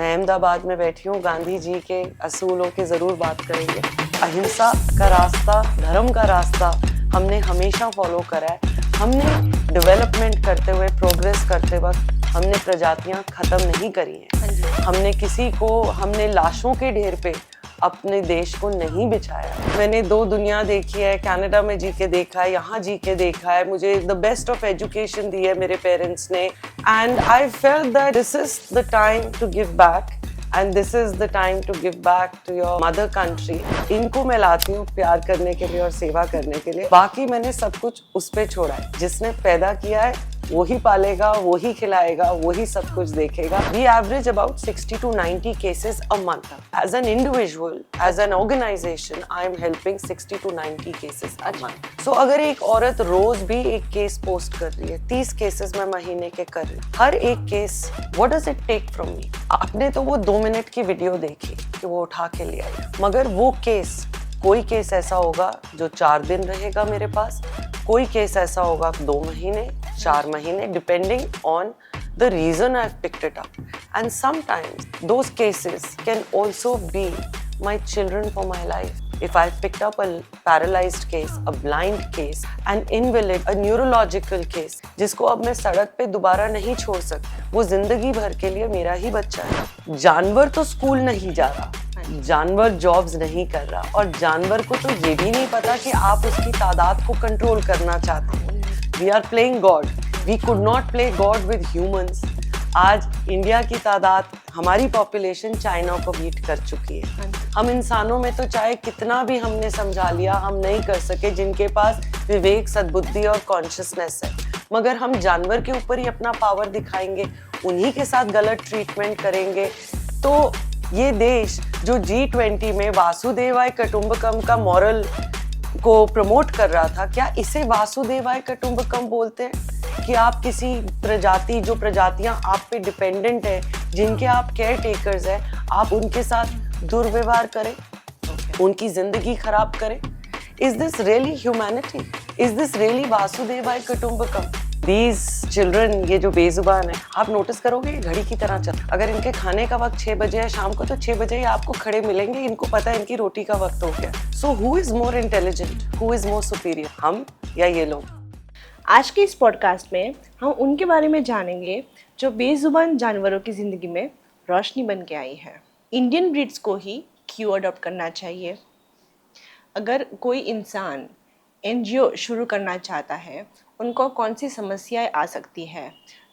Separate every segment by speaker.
Speaker 1: मैं अहमदाबाद में बैठी हूँ, गांधी जी के असूलों की ज़रूर बात करेंगे। अहिंसा का रास्ता, धर्म का रास्ता हमने हमेशा फॉलो करा है। हमने डेवलपमेंट करते हुए, प्रोग्रेस करते वक्त हमने प्रजातियाँ ख़त्म नहीं करी हैं। हमने लाशों के ढेर पे अपने देश को नहीं बिछाया। मैंने 2 दुनिया देखी है, कनाडा में जी के देखा है, यहाँ जी के देखा है। मुझे द बेस्ट ऑफ एजुकेशन दी है मेरे पेरेंट्स ने, and I felt that this is the time to give back, and this is the time to give back to your mother country. इनको मैं लाती हूँ प्यार करने के लिए और सेवा करने के लिए। बाकी मैंने सब कुछ उस पे छोड़ा है। जिसने पैदा किया है वही पालेगा, वही खिलाएगा, वही सब कुछ देखेगा। We average about 60 to 90 cases a month. As an individual, as an organization, I am helping 60 to 90 cases a month. So अगर एक औरत रोज भी एक केस पोस्ट कर रही है, 30 केसेस मैं महीने के कर रही हूँ, हर एक case what does it take from me? आपने तो वो 2 मिनट की वीडियो देखी कि वो उठा के ले आई, मगर वो केस, कोई केस ऐसा होगा जो 4 दिन रहेगा मेरे पास, कोई केस ऐसा होगा 2 महीने, 4 महीने, depending on the reason I've picked it up. And sometimes those cases can also be my children for my life. If I've picked up a paralyzed case, a blind case, an invalid, a neurological case, जिसको अब मैं सड़क पे दोबारा नहीं छोड़ सकती, वो जिंदगी भर के लिए मेरा ही बच्चा है। जानवर तो स्कूल नहीं जा रहा, जानवर जॉब्स नहीं कर रहा, और जानवर को तो ये भी नहीं पता कि आप उसकी तादाद को कंट्रोल करना चाहते हैं। We are playing God. We could not play God with humans. आज इंडिया की तादाद, हमारी पॉपुलेशन चाइना को बीट कर चुकी है। हम इंसानों में तो चाहे कितना भी हमने समझा लिया, हम नहीं कर सके जिनके पास विवेक, सद्बुद्धि और कॉन्शियसनेस है। मगर हम जानवर के ऊपर ही अपना पावर दिखाएंगे, उन्हीं के साथ गलत ट्रीटमेंट करेंगे, तो ये देश जो G20 में वासुदेवाय कुटुंबकम का मॉरल को प्रमोट कर रहा था, क्या इसे वासुदेवाय कुटुंबकम बोलते हैं कि आप किसी प्रजाति, जो प्रजातियां आप पे डिपेंडेंट है, जिनके आप केयर टेकर्स हैं, आप उनके साथ दुर्व्यवहार करें, उनकी जिंदगी खराब करें? Is this really humanity? Is this really वासुदेवाय कुटुंबकम? These children, ये जो बेजुबान है, आप नोटिस करोगे ये घड़ी की तरह चल, अगर इनके खाने का वक्त 6 बजे है शाम को, तो 6 बजे ही आपको खड़े मिलेंगे, इनको पता है इनकी रोटी का वक्त हो गया। So who is more intelligent? Who is more superior? हम या ये लोग?
Speaker 2: आज के इस पॉडकास्ट में हम उनके बारे में जानेंगे जो बेजुबान जानवरों की ज़िंदगी में रोशनी बन के आई है। इंडियन ब्रीड्स को ही क्यों अडॉप्ट करना चाहिए? अगर कोई इंसान एनजीओ शुरू करना चाहता है, उनको कौन सी समस्याएं आ सकती है,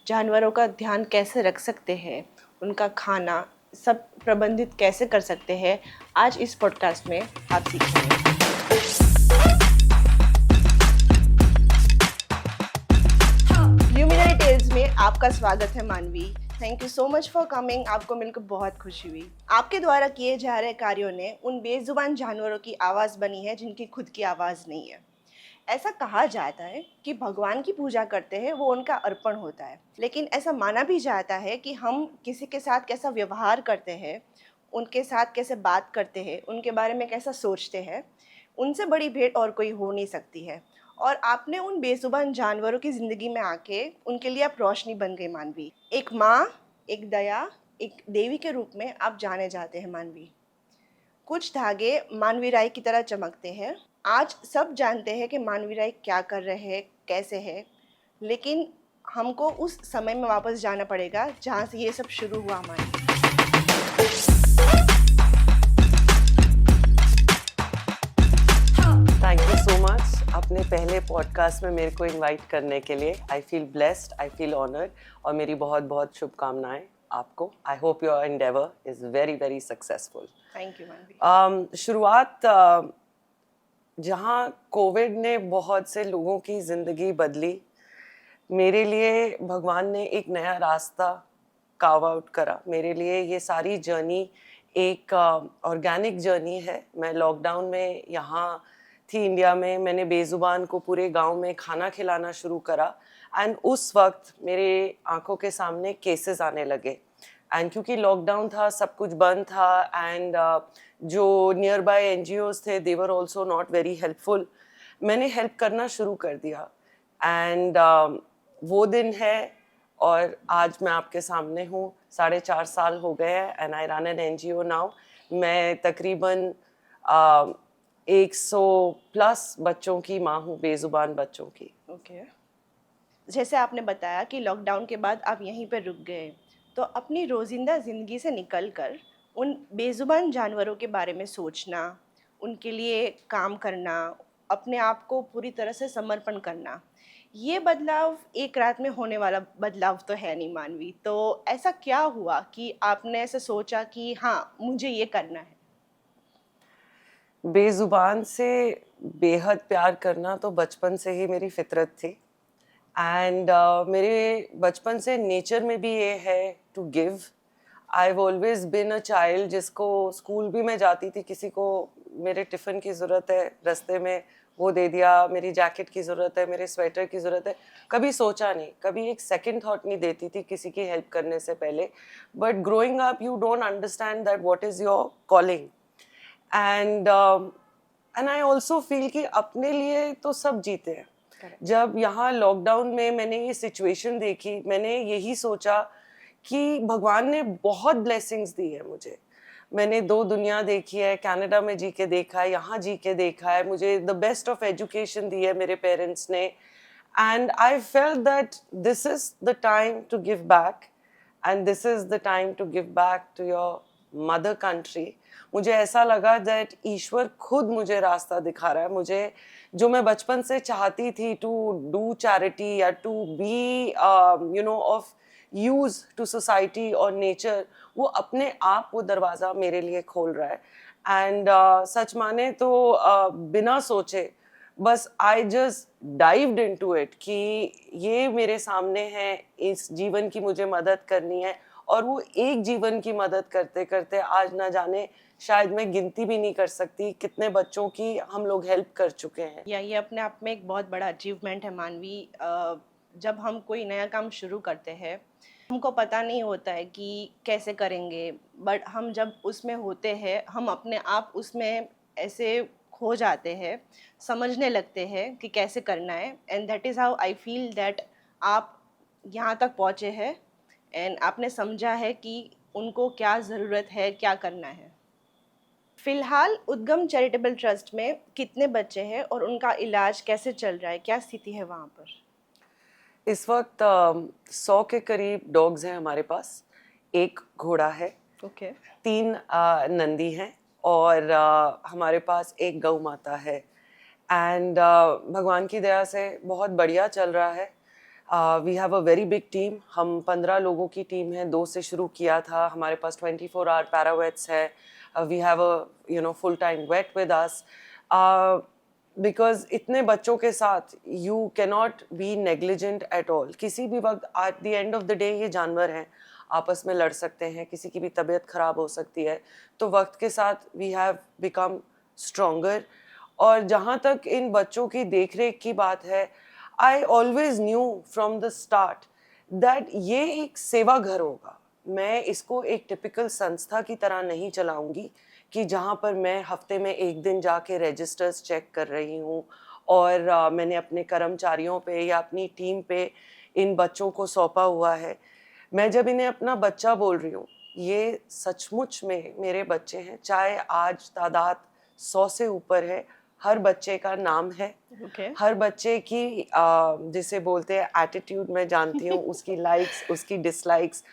Speaker 2: जानवरों का ध्यान कैसे रख सकते हैं, उनका खाना सब प्रबंधित कैसे कर सकते हैं, आज इस पॉडकास्ट में आप सीखेंगे। ल्यूमिनरी टेल्स में आपका स्वागत है मानवी। Thank you so much for coming. आपको मिलकर बहुत खुशी हुई। आपके द्वारा किए जा रहे कार्यों ने उन बेजुबान जानवरों की आवाज़ बनी है जिनकी खुद की आवाज़ नहीं है। ऐसा कहा जाता है कि भगवान की पूजा करते हैं वो उनका अर्पण होता है, लेकिन ऐसा माना भी जाता है कि हम किसी के साथ कैसा व्यवहार करते हैं, उनके साथ कैसे बात करते हैं, उनके बारे में कैसा सोचते हैं, उनसे बड़ी भेंट और कोई हो नहीं सकती है। और आपने उन बेजुबान जानवरों की ज़िंदगी में आके उनके लिए आप रोशनी बन गई मानवी। एक माँ, एक दया, एक देवी के रूप में आप जाने जाते हैं मानवी। कुछ धागे मानवी राय की तरह चमकते हैं। आज सब जानते हैं कि मानवी राय क्या कर रहे हैं, कैसे है, लेकिन हमको उस समय में वापस जाना पड़ेगा जहाँ से ये सब शुरू हुआ हमारे।
Speaker 1: थैंक यू सो मच अपने पहले पॉडकास्ट में मेरे को इनवाइट करने के लिए। I feel blessed, I feel honoured, और मेरी बहुत बहुत शुभकामनाएं आपको। I hope your Endeavour is very very successful.
Speaker 2: Thank you मानवी।
Speaker 1: शुरुआत जहाँ कोविड ने बहुत से लोगों की ज़िंदगी बदली, मेरे लिए भगवान ने एक नया रास्ता कार्व आउट करा। मेरे लिए ये सारी जर्नी एक ऑर्गेनिक जर्नी है। मैं लॉकडाउन में यहाँ थी इंडिया में, मैंने बेजुबान को पूरे गांव में खाना खिलाना शुरू करा, एंड उस वक्त मेरे आंखों के सामने केसेस आने लगे। एंड क्योंकि लॉकडाउन था, सब कुछ बंद था, एंड जो नियर बाय एनजीओज थे, they were also not very helpful. मैंने हेल्प करना शुरू कर दिया, एंड वो दिन है और आज मैं आपके सामने हूँ। 4.5 साल हो गए हैं and I run an NGO now. मैं तकरीबन 100 प्लस बच्चों की माँ हूँ, बेजुबान बच्चों की।
Speaker 2: ओके। जैसे आपने बताया कि लॉकडाउन के बाद आप यहीं पर रुक गए, तो अपनी रोज़िंदा ज़िंदगी से निकलकर उन बेज़ुबान जानवरों के बारे में सोचना, उनके लिए काम करना, अपने आप को पूरी तरह से समर्पण करना, ये बदलाव एक रात में होने वाला बदलाव तो है नहीं मानवी। तो ऐसा क्या हुआ कि आपने ऐसे सोचा कि हाँ, मुझे ये करना है?
Speaker 1: बेजुबान से बेहद प्यार करना तो बचपन से ही मेरी फितरत थी। एंड मेरे बचपन से नेचर में भी ये है to give. I have always been a child जिसको स्कूल भी मैं जाती थी, किसी को मेरे टिफ़िन की ज़रूरत है, रास्ते में वो दे दिया, मेरी जैकेट की ज़रूरत है, मेरे स्वेटर की ज़रूरत है, कभी सोचा नहीं, कभी एक सेकंड थॉट नहीं देती थी किसी की हेल्प करने से पहले। But growing up you don't understand that what is your calling. And I also feel कि अपने लिए तो सब जीते हैं।
Speaker 2: Correct.
Speaker 1: जब यहाँ लॉकडाउन में मैंने ये सिचुएशन देखी, मैंने यही सोचा कि भगवान ने बहुत ब्लेसिंग्स दी है मुझे। मैंने 2 दुनिया देखी है, कनाडा में जी के देखा है, यहाँ जी के देखा है, मुझे द बेस्ट ऑफ एजुकेशन दी है मेरे पेरेंट्स ने। And I felt that this is the time to give back and this is the time to give back to your mother country. मुझे ऐसा लगा दैट ईश्वर खुद मुझे रास्ता दिखा रहा है। मुझे जो मैं बचपन से चाहती थी टू डू चैरिटी या to be of use to society और नेचर, वो अपने आप वो दरवाज़ा मेरे लिए खोल रहा है। एंड सच माने तो बिना सोचे बस I just dived into it कि ये मेरे सामने है, इस जीवन की मुझे मदद करनी है। और वो एक जीवन की मदद करते करते आज ना जाने शायद मैं गिनती भी नहीं कर सकती कितने बच्चों की हम लोग हेल्प कर चुके हैं।
Speaker 2: या ये अपने आप में एक बहुत बड़ा अचीवमेंट है मानवी। जब हम कोई नया काम शुरू करते हैं, हमको पता नहीं होता है कि कैसे करेंगे, बट हम जब उसमें होते हैं, हम अपने आप उसमें ऐसे खो जाते हैं, समझने लगते हैं कि कैसे करना है। And that is how I feel that आप यहाँ तक पहुँचे हैं एंड आपने समझा है कि उनको क्या ज़रूरत है, क्या करना है। फिलहाल उद्गम चैरिटेबल ट्रस्ट में कितने बच्चे हैं और उनका इलाज कैसे चल रहा है, क्या स्थिति है वहाँ पर?
Speaker 1: इस वक्त 100 के करीब डॉग्स हैं हमारे पास। 1 घोड़ा है,
Speaker 2: ओके।
Speaker 1: 3 नंदी हैं और हमारे पास 1 गौ माता है। एंड भगवान की दया से बहुत बढ़िया चल रहा है। We have a very big team. हम 15 लोगों की टीम है, 2 से शुरू किया था। हमारे पास 24 आवर पैरावेट्स है। We have a full time vet with us because इतने बच्चों के साथ you cannot be negligent at all. किसी भी वक्त at the end of the day ये जानवर हैं, आपस में लड़ सकते हैं, किसी की भी तबीयत ख़राब हो सकती है। तो वक्त के साथ वी हैव बिकम स्ट्रोंगर। और जहाँ तक इन बच्चों की देखरेख की बात है, I always new from the start that ये एक सेवा घर होगा। मैं इसको एक टिपिकल संस्था की तरह नहीं चलाऊंगी कि जहाँ पर मैं हफ्ते में 1 दिन जाके रजिस्टर्स चेक कर रही हूँ और मैंने अपने कर्मचारियों पे या अपनी टीम पे इन बच्चों को सौंपा हुआ है। मैं जब इन्हें अपना बच्चा बोल रही हूँ, ये सचमुच में मेरे बच्चे हैं। चाहे आज तादाद 100 से ऊपर है, हर बच्चे का नाम है।
Speaker 2: ओके।
Speaker 1: हर बच्चे की जिसे बोलते हैं एटीट्यूड मैं जानती हूँ, उसकी लाइक्स, उसकी डिसलाइक्स।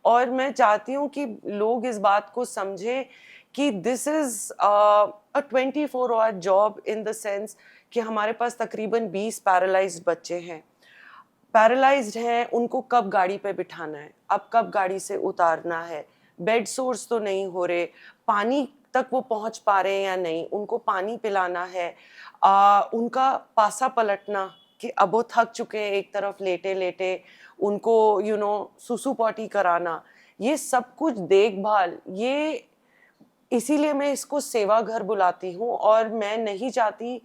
Speaker 1: और मैं चाहती हूँ कि लोग इस बात को समझें कि this is a 24 hour job in the sense कि हमारे पास तकरीबन 20 पैरालाइज्ड बच्चे हैं। पैरालाइज्ड हैं, उनको कब गाड़ी पे बिठाना है, अब कब गाड़ी से उतारना है, बेड सोर्स तो नहीं हो रहे, पानी तक वो पहुंच पा रहे हैं या नहीं, उनको पानी पिलाना है, उनका पासा पलटना कि अब वो थक चुके हैं एक तरफ लेटे लेटे, उनको सुसु पॉटी कराना, ये सब कुछ देखभाल, ये इसीलिए मैं इसको सेवा घर बुलाती हूँ। और मैं नहीं चाहती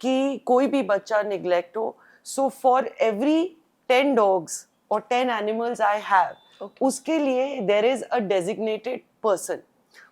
Speaker 1: कि कोई भी बच्चा निग्लेक्ट हो। सो फॉर एवरी 10 डॉग्स और 10 एनिमल्स आई हैव,
Speaker 2: Okay.
Speaker 1: उसके लिए there is a designated person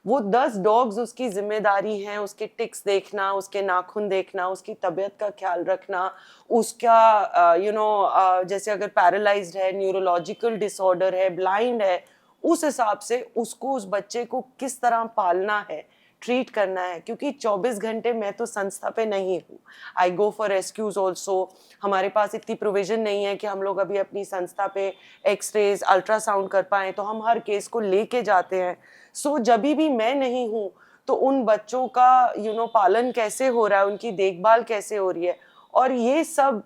Speaker 1: वो 10 डॉग्स उसकी जिम्मेदारी हैं, उसके टिक्स देखना, उसके नाखून देखना, उसकी तबीयत का ख्याल रखना, उसका जैसे अगर पैरालाइज्ड है, न्यूरोलॉजिकल डिसऑर्डर है, ब्लाइंड है, उस हिसाब से उसको, उस बच्चे को किस तरह पालना है, ट्रीट करना है। क्योंकि 24 घंटे मैं तो संस्था पे नहीं हूँ, आई गो फॉर रेस्क्यूज ऑल्सो। हमारे पास इतनी प्रोविजन नहीं है कि हम लोग अभी अपनी संस्था पे एक्सरेज, अल्ट्रासाउंड कर पाएँ, तो हम हर केस को लेके जाते हैं। सो जब भी मैं नहीं हूँ तो उन बच्चों का पालन कैसे हो रहा है, उनकी देखभाल कैसे हो रही है, और ये सब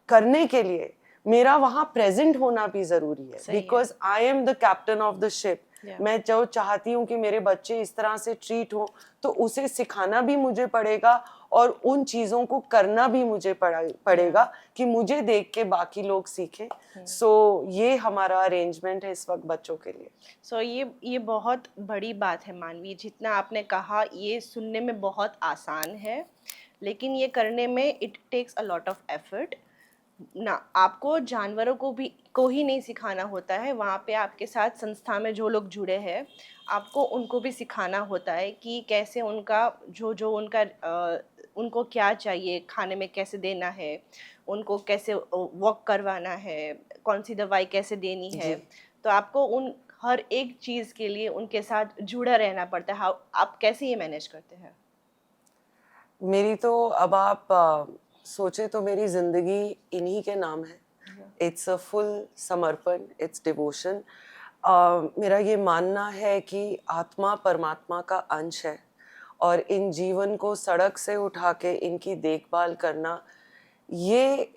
Speaker 1: करने के लिए मेरा वहाँ प्रेजेंट होना भी जरूरी है, because I am the captain of the ship. मैं जो चाहती हूँ कि मेरे बच्चे इस तरह से ट्रीट हो, तो उसे सिखाना भी मुझे पड़ेगा और उन चीज़ों को करना भी मुझे पड़ेगा कि मुझे देख के बाकी लोग सीखें। सो ये हमारा अरेंजमेंट है इस वक्त बच्चों के लिए।
Speaker 2: सो ये बहुत बड़ी बात है मानवी, जितना आपने कहा ये सुनने में बहुत आसान है, लेकिन ये करने में it takes a lot of effort ना। आपको जानवरों को ही नहीं सिखाना होता है, वहाँ पे आपके साथ संस्था में जो लोग जुड़े हैं आपको उनको भी सिखाना होता है कि कैसे उनका जो उनका उनको क्या चाहिए, खाने में कैसे देना है, उनको कैसे वॉक करवाना है, कौन सी दवाई कैसे देनी है। तो आपको उन हर एक चीज़ के लिए उनके साथ जुड़ा रहना पड़ता है। आप कैसे ये मैनेज करते हैं?
Speaker 1: मेरी तो अब आप सोचे तो मेरी जिंदगी इन्हीं के नाम है। इट्स अ फुल समर्पण, इट्स डिवोशन। मेरा ये मानना है कि आत्मा परमात्मा का अंश है और इन जीवन को सड़क से उठा के इनकी देखभाल करना, ये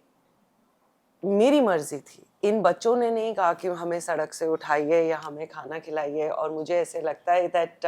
Speaker 1: मेरी मर्जी थी। इन बच्चों ने नहीं कहा कि हमें सड़क से उठाइए या हमें खाना खिलाइए। और मुझे ऐसे लगता है दैट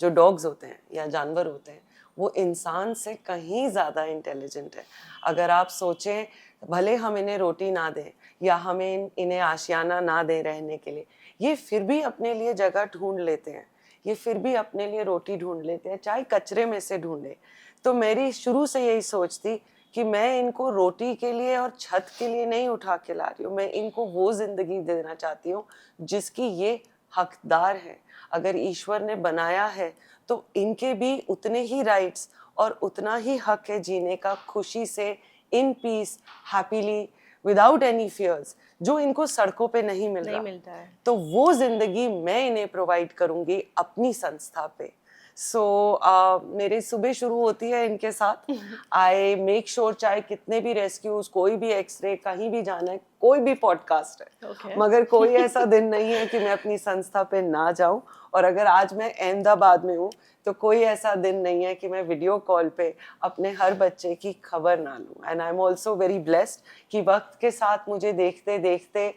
Speaker 1: जो डॉग्स होते हैं या जानवर होते हैं वो इंसान से कहीं ज़्यादा इंटेलिजेंट है। अगर आप सोचें, भले हम इन्हें रोटी ना दें या हमें इन्हें आशियाना ना दें रहने के लिए, ये फिर भी अपने लिए जगह ढूंढ लेते हैं, ये फिर भी अपने लिए रोटी ढूंढ लेते हैं, चाहे कचरे में से ढूंढे। तो मेरी शुरू से यही सोच थी कि मैं इनको रोटी के लिए और छत के लिए नहीं उठा के ला रही हूँ, मैं इनको वो जिंदगी देना चाहती हूँ जिसकी ये हकदार है। अगर ईश्वर ने बनाया है तो इनके भी उतने ही राइट्स और उतना ही हक है जीने का, खुशी से, in peace, happily, without any fears, जो इनको सड़कों पे नहीं मिलता है। तो वो जिंदगी मैं इन्हें प्रोवाइड करूंगी अपनी संस्था पे। सो मेरी सुबह शुरू होती है इनके साथ। आई मेक श्योर, चाहे कितने भी रेस्क्यूज, कोई भी एक्सरे, कहीं भी जाना है, कोई भी पॉडकास्ट है, मगर कोई ऐसा दिन नहीं है कि मैं अपनी संस्था पे ना जाऊं। और अगर आज मैं अहमदाबाद में हूँ तो कोई ऐसा दिन नहीं है कि मैं वीडियो कॉल पे अपने हर बच्चे की खबर ना लूँ। And I am also very blessed कि वक्त के साथ मुझे देखते देखते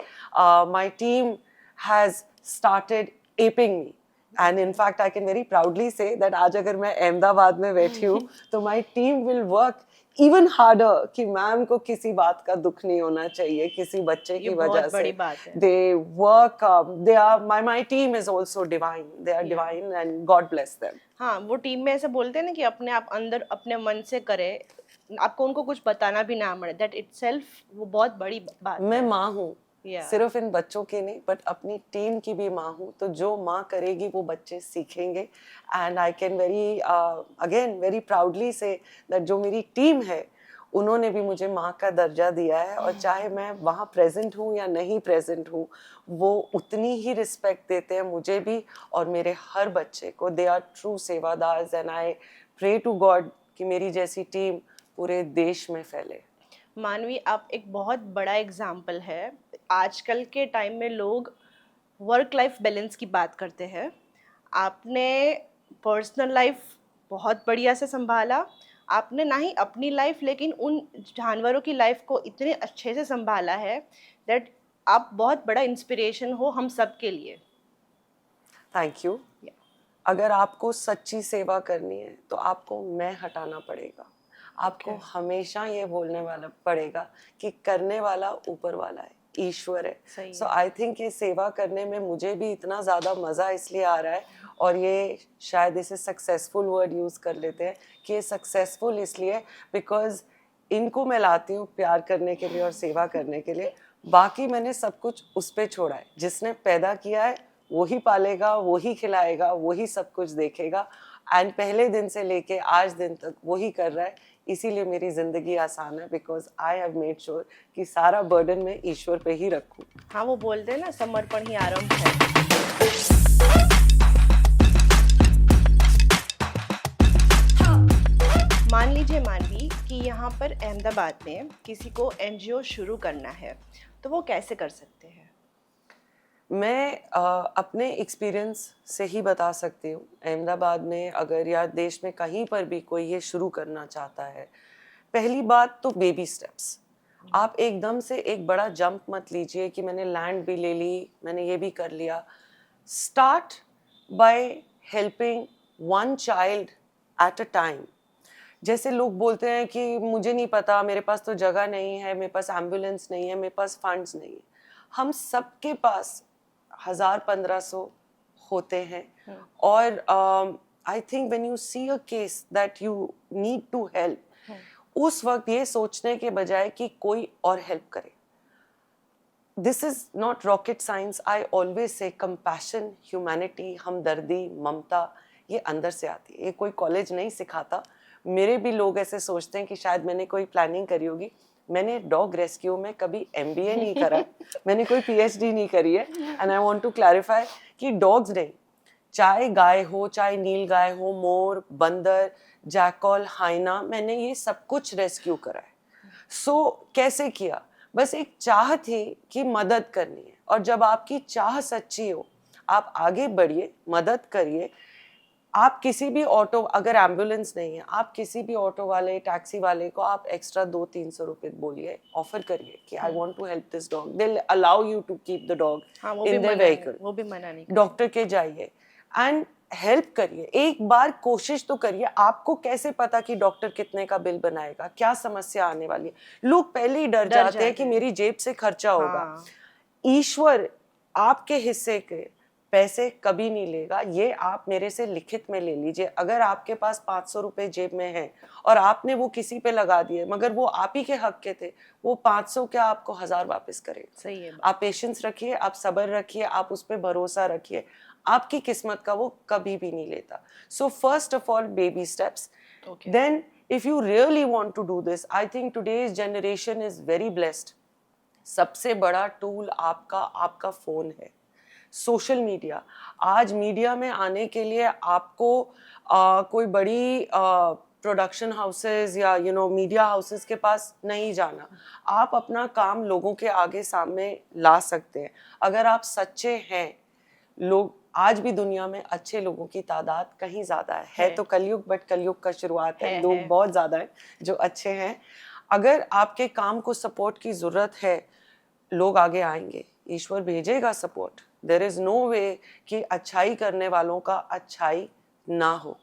Speaker 1: my team has started aping me. And in fact, I can very proudly say that आज अगर मैं अहमदाबाद में बैठी हूँ तो my team will work even harder कि मैम को किसी बात का दुख नहीं होना चाहिए किसी बच्चे की वजह से। They work, my team is also divine. They are divine and God bless them.
Speaker 2: हाँ, वो टीम में ऐसे बोलते हैं ना कि अपने आप अंदर अपने मन से करे, आपको उनको कुछ बताना भी ना पड़े, that itself वो बहुत बड़ी बात है।
Speaker 1: मैं माँ हूँ, सिर्फ इन बच्चों की नहीं बट अपनी टीम की भी माँ हूँ, तो जो माँ करेगी वो बच्चे सीखेंगे। And I can very proudly say that जो मेरी टीम है उन्होंने भी मुझे माँ का दर्जा दिया है, और चाहे मैं वहाँ प्रेजेंट हूँ या नहीं प्रेजेंट हूँ, वो उतनी ही रिस्पेक्ट देते हैं मुझे भी और मेरे हर बच्चे को। They are true sevadars and I pray to God कि मेरी जैसी टीम पूरे देश में फैले।
Speaker 2: मानवी, आप एक बहुत बड़ा एग्जाम्पल है। आजकल के टाइम में लोग वर्क लाइफ बैलेंस की बात करते हैं, आपने पर्सनल लाइफ बहुत बढ़िया से संभाला। आपने ना ही अपनी लाइफ लेकिन उन जानवरों की लाइफ को इतने अच्छे से संभाला है दैट आप बहुत बड़ा इंस्पिरेशन हो हम सब के लिए।
Speaker 1: Thank you. अगर आपको सच्ची सेवा करनी है तो आपको मैं हटाना पड़ेगा। आपको हमेशा ये बोलने वाला पड़ेगा कि करने वाला ऊपर वाला है, ईश्वर है। सो आई थिंक ये सेवा करने में मुझे भी इतना ज़्यादा मज़ा इसलिए आ रहा है, और ये शायद इसे सक्सेसफुल वर्ड यूज़ कर लेते हैं कि ये सक्सेसफुल इसलिए बिकॉज इनको मैं लाती हूँ प्यार करने के लिए और सेवा करने के लिए। बाकी मैंने सब कुछ उस पर छोड़ा है, जिसने पैदा किया है वही पालेगा, वही खिलाएगा, वही सब कुछ देखेगा, एंड पहले दिन से लेके आज दिन तक वही कर रहा है। इसीलिए मेरी जिंदगी आसान है, because I have made sure कि सारा बर्डन मैं ईश्वर पे ही रखूं।
Speaker 2: हाँ, वो बोलते हैं ना, समर्पण ही आरंभ है। मान लीजिए मानवी कि यहाँ पर अहमदाबाद में किसी को एनजीओ शुरू करना है, तो वो कैसे कर सकते हैं?
Speaker 1: मैं अपने एक्सपीरियंस से ही बता सकती हूँ। अहमदाबाद में अगर या देश में कहीं पर भी कोई ये शुरू करना चाहता है, पहली बात तो बेबी स्टेप्स। आप एकदम से एक बड़ा जंप मत लीजिए कि मैंने लैंड भी ले ली, मैंने ये भी कर लिया। Start by helping one child at a time. जैसे लोग बोलते हैं कि मुझे नहीं पता, मेरे पास तो जगह नहीं है, मेरे पास एम्बुलेंस नहीं है, मेरे पास फंड्स नहीं है। हम सबके पास 1000-1500 होते हैं। और I think when you see a case that you need to help, उस वक्त ये सोचने के बजाय कि कोई और हेल्प करे, this is not rocket science. I always say compassion, humanity, हमदर्दी, ममता, ये अंदर से आती है, ये कोई कॉलेज नहीं सिखाता। मेरे भी लोग ऐसे सोचते हैं कि शायद मैंने कोई प्लानिंग करी होगी। मैंने डॉग रेस्क्यू में कभी MBA नहीं करा, मैंने कोई PhD नहीं करी है। And I want to clarify कि डॉग्स नहीं, चाहे गाय हो, चाहे नील गाय हो, मोर, बंदर, जैकॉल, हाइना, मैंने ये सब कुछ रेस्क्यू करा है। सो कैसे किया? बस एक चाह थी कि मदद करनी है, और जब आपकी चाह सच्ची हो, आप आगे बढ़िए, मदद करिए। आप किसी भी ऑटो, अगर एम्बुलेंस नहीं है, आप किसी भी ऑटो वाले, टैक्सी वाले को आप एक्स्ट्रा 200-300 रुपए बोलिए, ऑफर करिए कि I want to help this dog, they will allow you to keep the dog in their vehicle.
Speaker 2: वो भी मना नहीं।
Speaker 1: डॉक्टर के जाइए एंड हेल्प करिए, एक बार कोशिश तो करिए। आपको कैसे पता कि डॉक्टर कितने का बिल बनाएगा, क्या समस्या आने वाली है? लोग पहले ही डर जाते हैं कि मेरी जेब से खर्चा होगा। ईश्वर आपके हिस्से के पैसे कभी नहीं लेगा, ये आप मेरे से लिखित में ले लीजिए। अगर आपके पास 500 रुपए जेब में है और आपने वो किसी पे लगा दिए, मगर वो आप ही के हक के थे, वो 500 क्या आपको 1000 वापस करेगा।
Speaker 2: सही है।
Speaker 1: आप पेशेंस रखिए, आप सब्र रखिए, आप उस पर भरोसा रखिए, आपकी किस्मत का वो कभी भी नहीं लेता। So first of all baby steps, then if you really want to do this, I think today's generation is very blessed. सबसे बड़ा टूल आपका फोन है, सोशल मीडिया। आज मीडिया में आने के लिए आपको कोई बड़ी प्रोडक्शन हाउसेस या मीडिया हाउसेस के पास नहीं जाना। आप अपना काम लोगों के आगे सामने ला सकते हैं अगर आप सच्चे हैं। लोग आज भी दुनिया में अच्छे लोगों की तादाद कहीं ज्यादा है तो कलयुग, बट कलयुग का शुरुआत है, लोग बहुत ज्यादा हैं जो अच्छे हैं। अगर आपके काम को सपोर्ट की जरूरत है, लोग आगे आएंगे, ईश्वर भेजेगा सपोर्ट। देयर इज नो वे कि अच्छाई करने वालों का अच्छाई ना हो।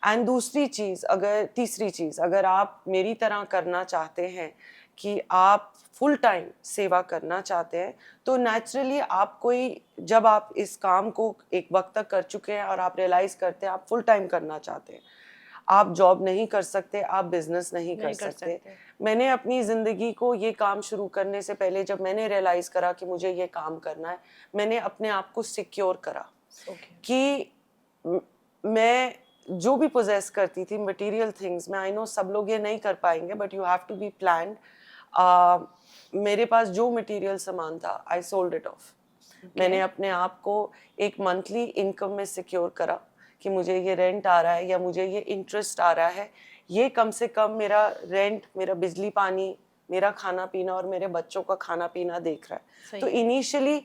Speaker 1: एंड तीसरी चीज, अगर आप मेरी तरह करना चाहते हैं कि आप फुल टाइम सेवा करना चाहते हैं, तो नेचुरली जब आप इस काम को एक वक्त तक कर चुके हैं और आप रियलाइज करते हैं आप फुल टाइम करना चाहते हैं, आप जॉब नहीं कर सकते, आप बिजनेस नहीं कर सकते। मैंने अपनी जिंदगी को ये काम शुरू करने से पहले, जब मैंने रियलाइज करा कि मुझे ये काम करना है, मैंने अपने आप को सिक्योर करा कि मैं जो भी पोजेस करती थी मटेरियल थिंग्स में, आई नो सब लोग ये नहीं कर पाएंगे, but you have to be planned. मेरे पास जो मटेरियल सामान था, आई सोल्ड इट ऑफ। मैंने अपने आप को एक मंथली इनकम में सिक्योर करा कि मुझे ये रेंट आ रहा है या मुझे ये इंटरेस्ट आ रहा है, ये कम से कम मेरा रेंट, मेरा बिजली पानी, मेरा खाना पीना और मेरे बच्चों का खाना पीना देख रहा है। तो इनिशियली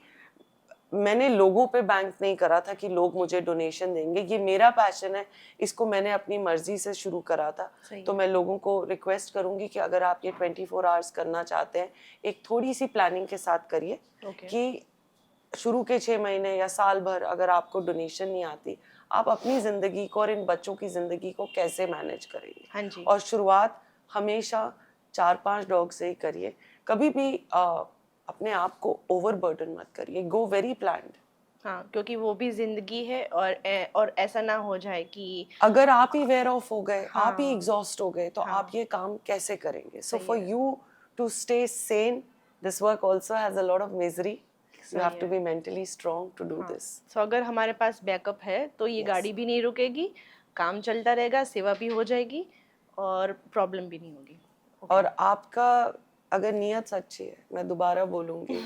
Speaker 1: मैंने लोगों पे बैंक नहीं करा था कि लोग मुझे डोनेशन देंगे, ये मेरा पैशन है, इसको मैंने अपनी मर्जी से शुरू करा था। तो मैं लोगों को रिक्वेस्ट करूंगी कि अगर आप ये 24 आवर्स करना चाहते हैं, एक थोड़ी सी प्लानिंग के साथ करिए कि शुरू के 6 महीने या साल भर अगर आपको डोनेशन नहीं आती, आप अपनी जिंदगी को और इन बच्चों की जिंदगी को कैसे मैनेज करेंगे।
Speaker 2: हाँ जी।
Speaker 1: और शुरुआत हमेशा 4-5 डॉग से ही करिए, कभी भी अपने आप को ओवरबर्डन मत करिए, गो वेरी प्लान्ड।
Speaker 2: हाँ, क्योंकि वो भी जिंदगी है, और ऐसा ना हो जाए कि
Speaker 1: अगर आप ही वेयर ऑफ हो गए, आप ही एग्जॉस्ट हो गए, तो आप ये काम कैसे करेंगे। So for you to stay sane, this work also has a lot of misery, You have to be mentally strong to do this.
Speaker 2: सो अगर हमारे पास बैकअप है तो ये गाड़ी भी नहीं रुकेगी, काम चलता रहेगा, सेवा भी हो जाएगी और प्रॉब्लम भी नहीं होगी।
Speaker 1: और आपका अगर नीयत सच्ची है, मैं दोबारा बोलूंगी,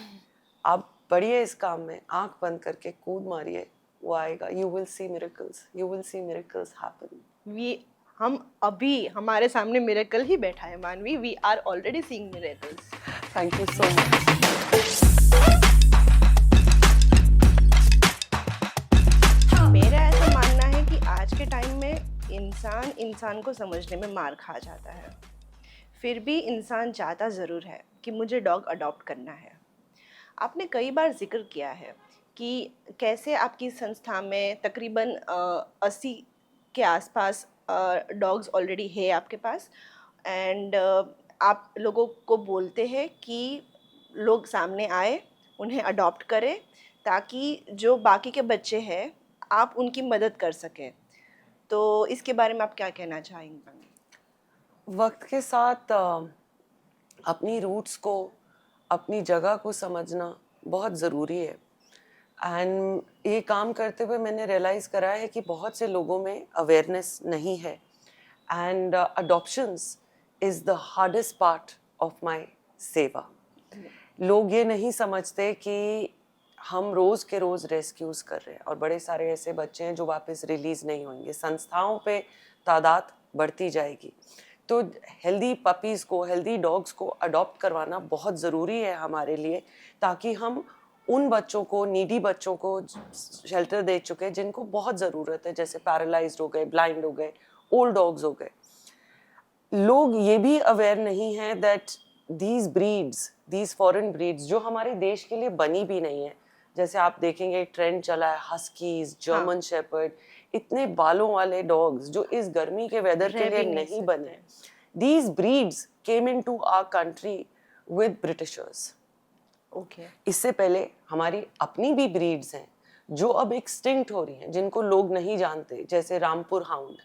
Speaker 1: आप बढ़िए इस काम में, आंख बंद करके कूद मारिए, वो आएगा। You will see miracles. You will see miracles happen.
Speaker 2: हम अभी हमारे सामने मिरेकल ही बैठा है Manvi. We are already seeing miracles.
Speaker 1: Thank you so much.
Speaker 2: मेरा ऐसा मानना है कि आज के टाइम में इंसान को समझने में मार खा जाता है, फिर भी इंसान चाहता ज़रूर है कि मुझे डॉग अडॉप्ट करना है। आपने कई बार जिक्र किया है कि कैसे आपकी संस्था में तकरीबन 80 के आसपास डॉग्स ऑलरेडी है आपके पास, एंड आप लोगों को बोलते हैं कि लोग सामने आए, उन्हें अडॉप्ट करें, ताकि जो बाकी के बच्चे हैं आप उनकी मदद कर सकें। तो इसके बारे में आप क्या कहना चाहेंगे?
Speaker 1: वक्त के साथ अपनी रूट्स को, अपनी जगह को समझना बहुत ज़रूरी है। एंड ये काम करते हुए मैंने रियलाइज़ करा है कि बहुत से लोगों में अवेयरनेस नहीं है। And adoptions is the hardest part of my सेवा। लोग ये नहीं समझते कि हम रोज़ के रोज़ रेस्क्यूज़ कर रहे हैं और बड़े सारे ऐसे बच्चे हैं जो वापस रिलीज़ नहीं होंगे। संस्थाओं पे तादाद बढ़ती जाएगी, तो हेल्दी पपीज़ को, हेल्दी डॉग्स को अडॉप्ट करवाना बहुत ज़रूरी है हमारे लिए, ताकि हम उन बच्चों को, नीडी बच्चों को शेल्टर दे चुके जिनको बहुत ज़रूरत है, जैसे पैरालाइज्ड हो गए, ब्लाइंड हो गए, ओल्ड डॉग्स हो गए। लोग ये भी अवेयर नहीं है that these breeds, these foreign breeds जो हमारे देश के लिए बनी भी नहीं है, जैसे आप देखेंगे ट्रेंड चला है हस्कीज, जर्मन शेपर्ड, इतने बालों वाले डॉग्स जो इस गर्मी के वेदर के लिए नहीं बने। These breeds came into our country with Britishers. इससे पहले हमारी अपनी भी ब्रीड्स हैं जो अब एक्सटिंक्ट हो रही हैं, जिनको लोग नहीं जानते, जैसे Rampur hound,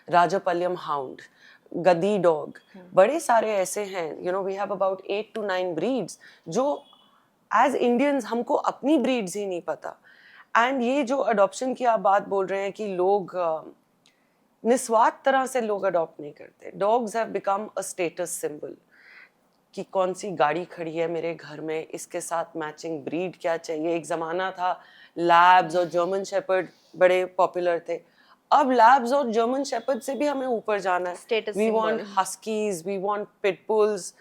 Speaker 1: Rajapalayam hound, Gaddi dog, बड़े सारे ऐसे हैं। You know, we have about 8 to 9 breeds जो एज इंडियंस हमको अपनी ब्रीड्स ही नहीं पता। एंड ये जो अडॉप्शन की आप बात बोल रहे हैं कि लोग निस्वार्थ तरह से लोग अडॉप्ट नहीं करते। Dogs have become a status symbol कि कौन सी गाड़ी खड़ी है मेरे घर में, इसके साथ मैचिंग ब्रीड क्या चाहिए। एक ज़माना था लैब्स और जर्मन शेपर्ड बड़े पॉपुलर थे, अब लैब्स और जर्मन शेपर्ड से भी हमें ऊपर जाना है। We want huskies, we want pitbulls.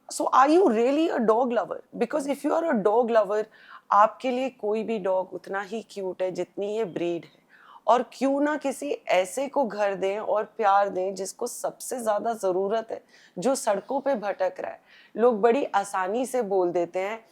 Speaker 1: So are you really a dog lover? Because if you are a dog lover, आपके लिए कोई भी डॉग उतना ही क्यूट है जितनी ये ब्रीड है। और क्यों ना किसी ऐसे को घर दें और प्यार दें जिसको सबसे ज़्यादा ज़रूरत है, जो सड़कों पे भटक रहा है। लोग बड़ी आसानी से बोल देते हैं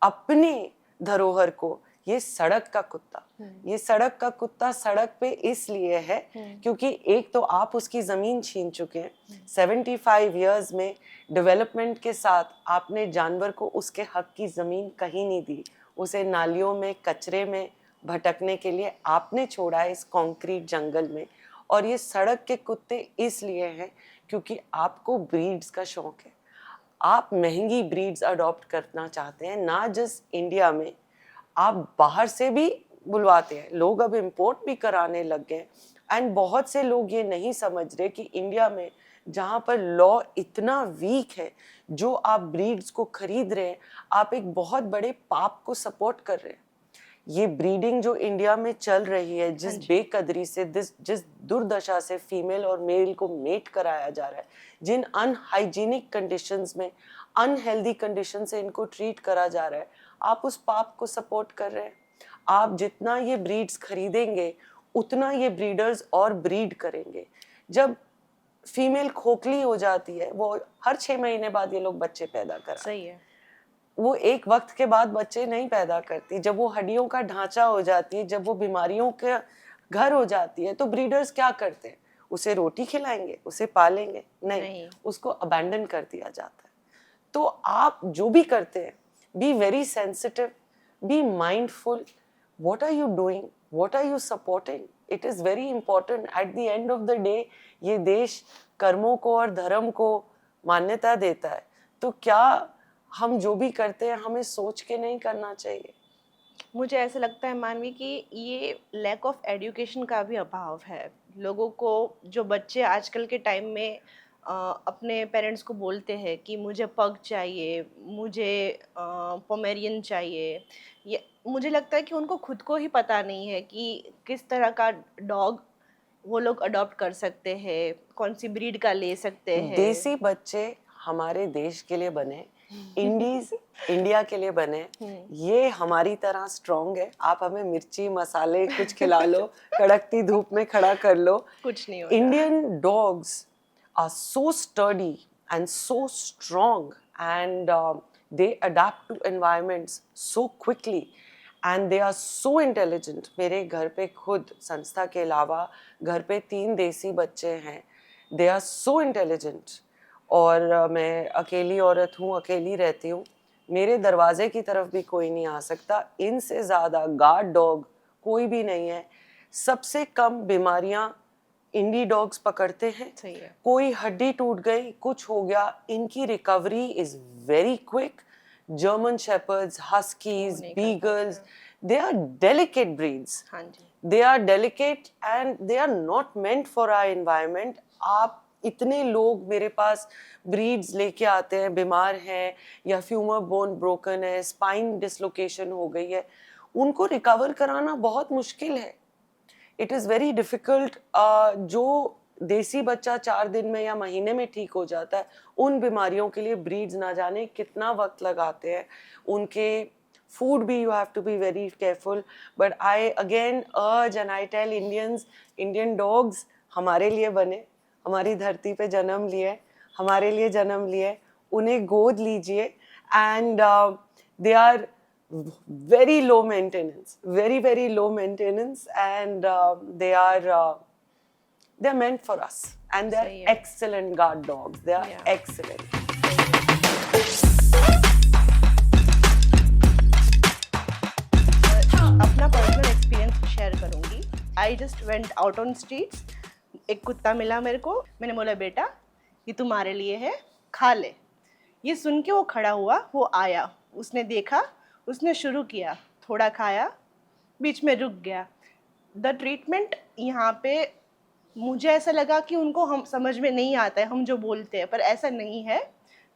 Speaker 1: अपने धरोहर को, ये सड़क का कुत्ता। ये सड़क का कुत्ता सड़क पे इसलिए है क्योंकि एक तो आप उसकी ज़मीन छीन चुके हैं। 75 इयर्स में डेवलपमेंट के साथ आपने जानवर को उसके हक की ज़मीन कहीं नहीं दी। उसे नालियों में, कचरे में भटकने के लिए आपने छोड़ा है इस कंक्रीट जंगल में। और ये सड़क के कुत्ते इसलिए हैं क्योंकि आपको ब्रीड्स का शौक है। आप महंगी ब्रीड्स अडॉप्ट करना चाहते हैं, ना जस्ट इंडिया में, आप बाहर से भी बुलवाते हैं। लोग अब इंपोर्ट भी कराने लग गए। एंड बहुत से लोग ये नहीं समझ रहे कि इंडिया में जहाँ पर लॉ इतना वीक है, जो आप ब्रीड्स को खरीद रहे हैं, आप एक बहुत बड़े पाप को सपोर्ट कर रहे हैं। ये ब्रीडिंग जो इंडिया में चल रही है, जिस बेकदरी से, जिस दुर्दशा से फीमेल और मेल को मेट कराया जा रहा है, जिन अनहाइजीनिक कंडीशंस में, अनहेल्दी कंडीशन से इनको ट्रीट करा जा रहा है, आप उस पाप को सपोर्ट कर रहे हैं। आप जितना ये ब्रीड्स खरीदेंगे उतना ये ब्रीडर्स और ब्रीड करेंगे। जब फीमेल खोखली हो जाती है, वो हर 6 महीने बाद ये लोग बच्चे पैदा कराते हैं।
Speaker 2: सही है।
Speaker 1: वो एक वक्त के बाद बच्चे नहीं पैदा करती। जब वो हड्डियों का ढांचा हो जाती है, जब वो बीमारियों के घर हो जाती है, तो ब्रीडर्स क्या करते हैं? उसे रोटी खिलाएंगे, उसे पालेंगे? नहीं, उसको अबैंडन कर दिया जाता है। तो आप जो भी करते हैं, be very sensitive, be mindful. What are you doing? What are you supporting? It is very important. At the end of the day, ये देश कर्मों को और धर्म को मान्यता देता है। तो क्या हम जो भी करते हैं हमें सोच के नहीं करना चाहिए?
Speaker 2: मुझे ऐसा लगता है मानवी कि ये लैक ऑफ एजुकेशन का भी अभाव है। लोगों को, जो बच्चे आजकल के टाइम में अपने पेरेंट्स को बोलते हैं कि मुझे पग चाहिए, मुझे पोमेरियन चाहिए, ये मुझे लगता है कि उनको खुद को ही पता नहीं है कि किस तरह का डॉग वो लोग अडॉप्ट कर सकते हैं, कौन सी ब्रीड का ले सकते हैं।
Speaker 1: देसी बच्चे हमारे देश के लिए बने, इंडीज इंडिया के लिए बने। ये हमारी तरह स्ट्रांग है। आप हमें मिर्ची मसाले कुछ खिला लो, कड़कती धूप में खड़ा कर लो,
Speaker 2: कुछ नहीं होगा।
Speaker 1: Indian dogs are so sturdy and so strong, and they adapt to environments so quickly, and they are so intelligent. मेरे घर पे खुद संस्था के अलावा घर पे 3 देसी बच्चे हैं। They are so intelligent. और मैं अकेली औरत हूँ, अकेली रहती हूँ, मेरे दरवाजे की तरफ भी कोई नहीं आ सकता। इनसे ज़्यादा गार्ड डॉग कोई भी नहीं है। सबसे कम बीमारियाँ इंडी डॉग्स पकड़ते हैं।
Speaker 2: सही है।
Speaker 1: कोई हड्डी टूट गई, कुछ हो गया, इनकी recovery is very quick. German shepherds, huskies, beagles, they are delicate breeds.
Speaker 2: हाँ जी।
Speaker 1: They are delicate and they are not meant for our environment. आप इतने लोग मेरे पास ब्रीड्स लेके आते हैं, बीमार हैं या फ्यूमर बोन ब्रोकन है, स्पाइन डिसलोकेशन हो गई है, उनको रिकवर कराना बहुत मुश्किल है। It is very difficult. जो देसी बच्चा 4 दिन में या महीने में ठीक हो जाता है, उन बीमारियों के लिए ब्रीड्स ना जाने कितना वक्त लगाते हैं। उनके फूड भी you have to be very careful. But I again urge and I tell Indians, Indian dogs हमारे लिए बने, हमारी धरती पे जन्म लिए, हमारे लिए जन्म लिए, उन्हें गोद लीजिए। And they are very low maintenance, very low maintenance, and they're meant for us, and they're
Speaker 2: सही है।
Speaker 1: excellent guard dogs. They are
Speaker 2: Yeah.
Speaker 1: excellent.
Speaker 2: अपना पर्सनल एक्सपीरियंस शेयर करूंगी। I just went out on streets, एक कुत्ता मिला मेरे को, मैंने बोला बेटा ये तुम्हारे लिए है, खा ले। ये सुन के वो खड़ा हुआ, वो आया, उसने देखा, उसने शुरू किया, थोड़ा खाया, बीच में रुक गया। द ट्रीटमेंट यहाँ पे मुझे ऐसा लगा कि उनको हम समझ में नहीं आता है हम जो बोलते हैं, पर ऐसा नहीं है।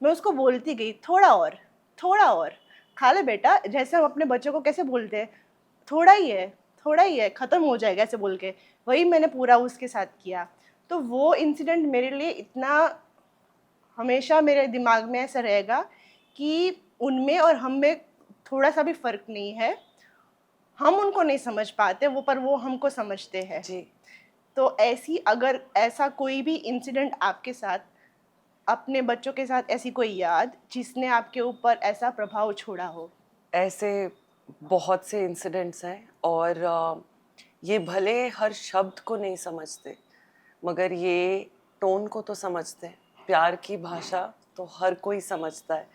Speaker 2: मैं उसको बोलती गई, थोड़ा और खा ले बेटा, जैसे हम अपने बच्चों को कैसे बोलते हैं, थोड़ा ही है, ख़त्म हो जाएगा ऐसे बोल के, वही मैंने पूरा उसके साथ किया। तो वो इंसिडेंट मेरे लिए इतना, हमेशा मेरे दिमाग में ऐसा रहेगा कि उनमें और हम में थोड़ा सा भी फ़र्क नहीं है। हम उनको नहीं समझ पाते, वो पर वो हमको समझते हैं
Speaker 1: जी।
Speaker 2: तो ऐसी, अगर ऐसा कोई भी इंसिडेंट आपके साथ, अपने बच्चों के साथ ऐसी कोई याद जिसने आपके ऊपर ऐसा प्रभाव छोड़ा हो?
Speaker 1: ऐसे बहुत से इंसिडेंट्स हैं, और ये भले हर शब्द को नहीं समझते, मगर ये टोन को तो समझते हैं। प्यार की भाषा तो हर कोई समझता है,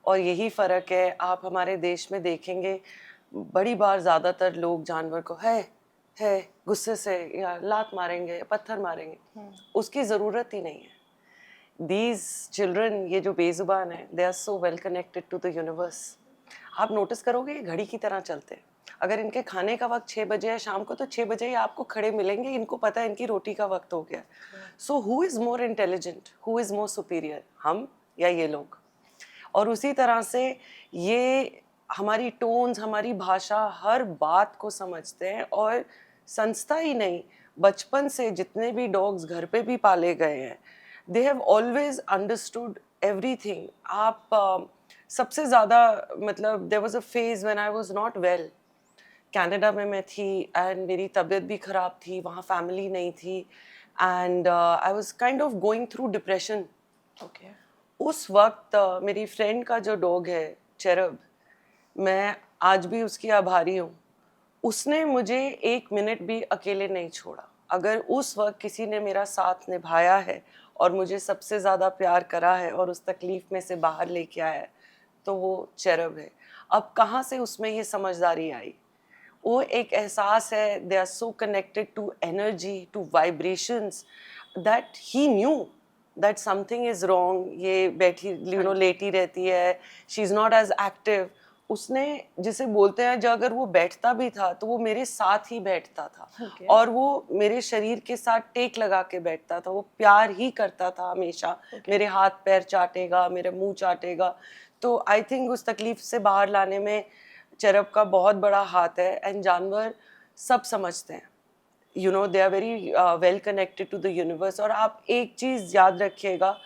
Speaker 1: और यही फ़र्क है। आप हमारे देश में देखेंगे, बड़ी बार ज़्यादातर लोग जानवर को है गुस्से से या लात मारेंगे या पत्थर मारेंगे, उसकी ज़रूरत ही नहीं है। These children, ये जो बेजुबान है, they are so well connected to the universe. आप नोटिस करोगे ये घड़ी की तरह चलते हैं। अगर इनके खाने का वक्त 6 बजे है शाम को, तो 6 बजे ही आपको खड़े मिलेंगे। इनको पता है इनकी रोटी का वक्त हो गया। So who is more intelligent, who is more superior, हम या ये लोग? और उसी तरह से ये हमारी टोन्स, हमारी भाषा, हर बात को समझते हैं। और संस्था ही नहीं, बचपन से जितने भी डॉग्स घर पे भी पाले गए हैं, they have always understood everything. आप सबसे ज़्यादा, मतलब there was a phase when I was not well, Canada में मैं थी एंड मेरी तबीयत भी ख़राब थी, वहाँ फैमिली नहीं थी, and I was kind of going through depression.
Speaker 2: Okay.
Speaker 1: उस वक्त मेरी फ्रेंड का जो डॉग है चेरब, मैं आज भी उसकी आभारी हूँ। उसने मुझे 1 मिनट भी अकेले नहीं छोड़ा। अगर उस वक्त किसी ने मेरा साथ निभाया है और मुझे सबसे ज़्यादा प्यार करा है और उस तकलीफ़ में से बाहर लेके आया है, तो वो चेरब है। अब कहाँ से उसमें ये समझदारी आई? वो एक एहसास है, they are so connected to energy, to vibrations, that he knew that something is wrong. ये बैठी लेटी रहती है, she is not as active. उसने, जिसे बोलते हैं, जो अगर वो बैठता भी था तो वो मेरे साथ ही बैठता था
Speaker 2: Okay.
Speaker 1: और वो मेरे शरीर के साथ टेक लगा के बैठता था, वो प्यार ही करता था हमेशा। मेरे हाथ पैर चाटेगा, मेरे मुंह चाटेगा। तो आई थिंक उस तकलीफ से बाहर लाने में चरब का बहुत बड़ा हाथ है। एंड जानवर सब समझते हैं, you know, they are very well connected to the universe. और आप एक चीज़ याद रखिएगा,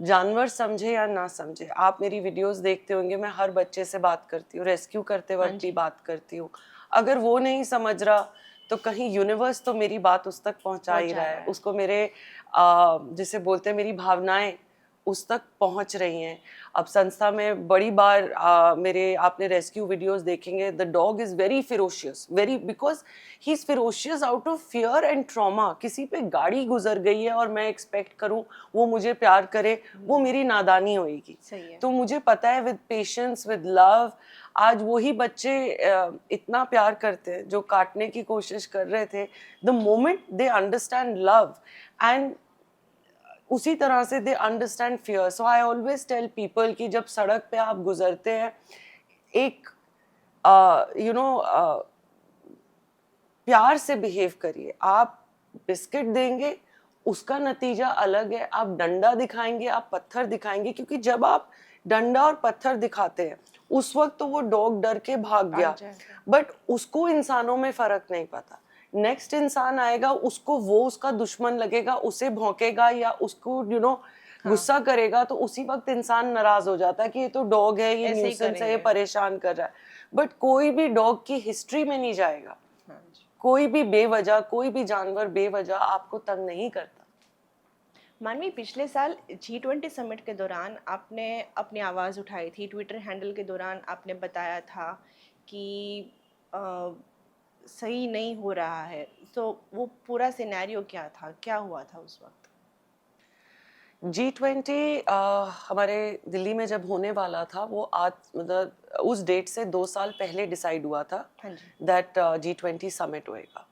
Speaker 1: जानवर समझे या ना समझे, आप मेरी वीडियोस देखते होंगे, मैं हर बच्चे से बात करती हूँ, रेस्क्यू करते वक्त भी बात करती हूँ। अगर वो नहीं समझ रहा तो कहीं यूनिवर्स तो मेरी बात उस तक पहुँचा ही रहा है, उसको मेरे जिसे बोलते हैं मेरी भावनाएं उस तक पहुंच रही हैं। अब संस्था में बड़ी बार मेरे आपने रेस्क्यू वीडियोस देखेंगे, the dog is very ferocious, very, because he is ferocious out of fear and trauma. किसी पे गाड़ी गुजर गई है और मैं एक्सपेक्ट करूं वो मुझे प्यार करे, वो मेरी नादानी होगी। तो मुझे पता है विद पेशेंस, विद लव, आज वही बच्चे इतना प्यार करते हैं जो काटने की कोशिश कर रहे थे। The moment they understand love, and उसी तरह से they understand fear. So I always tell people कि जब सड़क पे आप गुजरते हैं, एक यू नो प्यार से बिहेव करिए। आप बिस्किट देंगे, उसका नतीजा अलग है। आप डंडा दिखाएंगे, आप पत्थर दिखाएंगे, क्योंकि जब आप डंडा और पत्थर दिखाते हैं उस वक्त तो वो डॉग डर के भाग गया, बट उसको इंसानों में फर्क नहीं पता। नेक्स्ट इंसान आएगा, उसको वो उसका दुश्मन लगेगा, उसे भौंकेगा या उसको गुस्सा करेगा, तो उसी वक्त इंसान नाराज हो जाता है कि ये तो डॉग है, ये न्यूसेंस है, ये परेशान कर रहा है। बट कोई भी डॉग की हिस्ट्री में नहीं जाएगा। कोई भी बेवजह, कोई भी जानवर बेवजह आपको तंग नहीं करता।
Speaker 2: मानवी, पिछले साल G20 समिट के दौरान आपने अपनी आवाज़ उठाई थी। ट्विटर हैंडल के दौरान आपने बताया था कि सही नहीं हो रहा है। तो वो पूरा सिनेरियो क्या था, क्या हुआ था उस वक्त?
Speaker 1: G20 हमारे दिल्ली में जब होने वाला था, वो आज मतलब उस डेट से 2 साल पहले डिसाइड हुआ था दैट G20 समिट होएगा।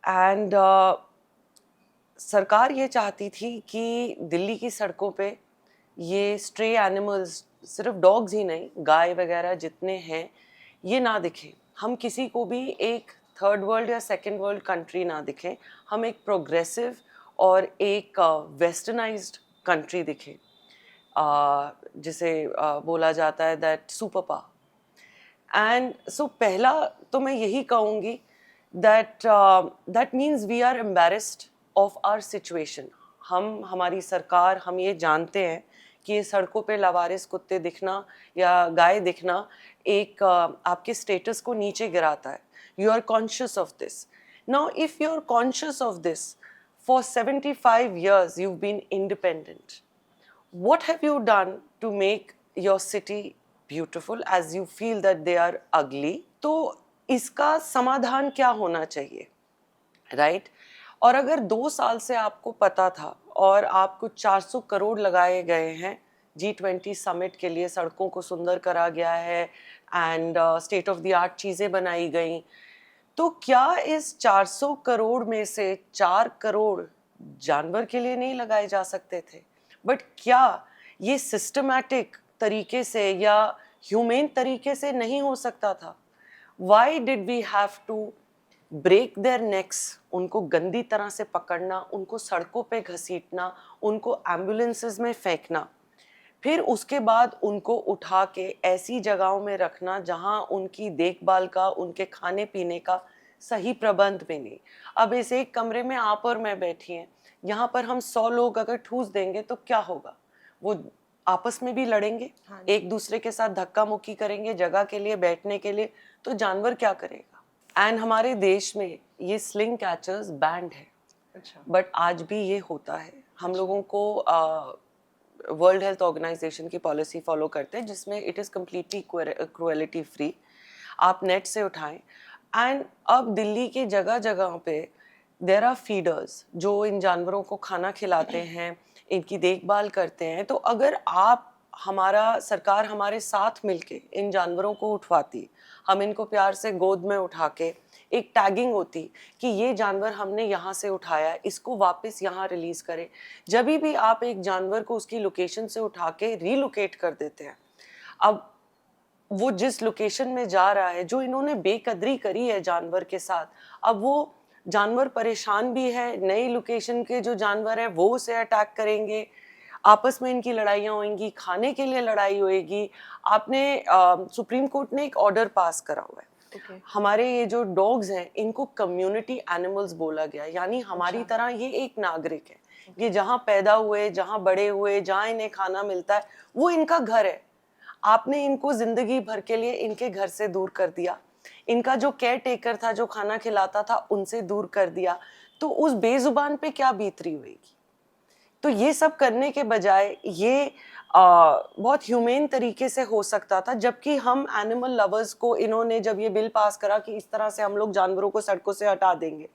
Speaker 1: एंड सरकार ये चाहती थी कि दिल्ली की सड़कों पे ये स्ट्रे एनिमल्स, सिर्फ डॉग्स ही नहीं, गाय वगैरह जितने हैं, ये ना दिखें। हम किसी को भी एक थर्ड वर्ल्ड या सेकंड वर्ल्ड कंट्री ना दिखें, हम एक प्रोग्रेसिव और एक वेस्टर्नाइज्ड कंट्री दिखें, जिसे बोला जाता है that superpower. And so पहला तो मैं यही कहूँगी that means we are embarrassed of our situation. हमारी सरकार, हम ये जानते हैं कि ये सड़कों पे लावारिस कुत्ते दिखना या गाय दिखना एक आपके स्टेटस को नीचे गिराता है। You are conscious of this. Now if you are conscious of this, for 75 years you've been independent. What have you done to make your city beautiful as you feel that they are ugly? तो इसका समाधान क्या होना चाहिए, right? और अगर 2 साल से आपको पता था और आपको 400 करोड़ लगाए गए हैं G20 समिट के लिए, सड़कों को सुंदर करा गया है and state of the art चीज़ें बनाई गई, तो क्या इस 400 करोड़ में से 4 करोड़ जानवर के लिए नहीं लगाए जा सकते थे? बट क्या ये सिस्टमैटिक तरीके से या ह्यूमेन तरीके से नहीं हो सकता था? Why did we have to break their necks? उनको गंदी तरह से पकड़ना, उनको सड़कों पे घसीटना, उनको एम्बुलेंसेस में फेंकना, फिर उसके बाद उनको उठा के ऐसी जगहों में रखना जहां उनकी देखभाल का, उनके खाने पीने का सही प्रबंध भी नहीं। अब इस एक कमरे में आप और मैं बैठी हैं, यहाँ पर हम 100 लोग अगर ठूस देंगे तो क्या होगा? वो आपस में भी लड़ेंगे, एक दूसरे के साथ धक्का मुक्की करेंगे जगह के लिए, बैठने के लिए, तो जानवर क्या करेगा? एंड हमारे देश में ये स्लिंग कैचर्स बैंड है, बट आज भी ये होता है। हम लोगों को वर्ल्ड हेल्थ ऑर्गेनाइजेशन की पॉलिसी फॉलो करते हैं जिसमें it is completely cruelty free. आप नेट से उठाएं। एंड अब दिल्ली की जगह जगह पे देयर आर फीडर्स जो इन जानवरों को खाना खिलाते हैं, इनकी देखभाल करते हैं। तो अगर सरकार हमारे साथ मिलके इन जानवरों को उठवाती, हम इनको प्यार से गोद में उठा के एक टैगिंग होती कि ये जानवर हमने यहाँ से उठाया, इसको वापस यहाँ रिलीज करें। जब भी आप एक जानवर को उसकी लोकेशन से उठा के रीलोकेट कर देते हैं, अब वो जिस लोकेशन में जा रहा है, जो इन्होंने बेकदरी करी है जानवर के साथ, अब वो जानवर परेशान भी है, नई लोकेशन के जो जानवर हैं वो उसे अटैक करेंगे, आपस में इनकी लड़ाइयाँ होंगी, खाने के लिए लड़ाई होएगी। आपने सुप्रीम कोर्ट ने एक ऑर्डर पास करा हुआ है,
Speaker 2: Okay.
Speaker 1: हमारे ये जो डॉग्स हैं इनको कम्युनिटी एनिमल्स बोला गया, यानी हमारी तरह ये एक नागरिक है। ये जहाँ पैदा हुए, जहाँ बड़े हुए, जहाँ इन्हें खाना मिलता है, वो इनका घर है। आपने इनको जिंदगी भर के लिए इनके घर से दूर कर दिया, इनका जो केयर टेकर था, जो खाना खिलाता था, उनसे दूर कर दिया, तो उस बेजुबान पे क्या बीतरी होगी। तो ये सब करने के बजाय ये बहुत ह्यूमेन तरीके से हो सकता था, जबकि हम एनिमल लवर्स को, इन्होंने जब ये बिल पास करा कि इस तरह से हम लोग जानवरों को सड़कों से हटा देंगे,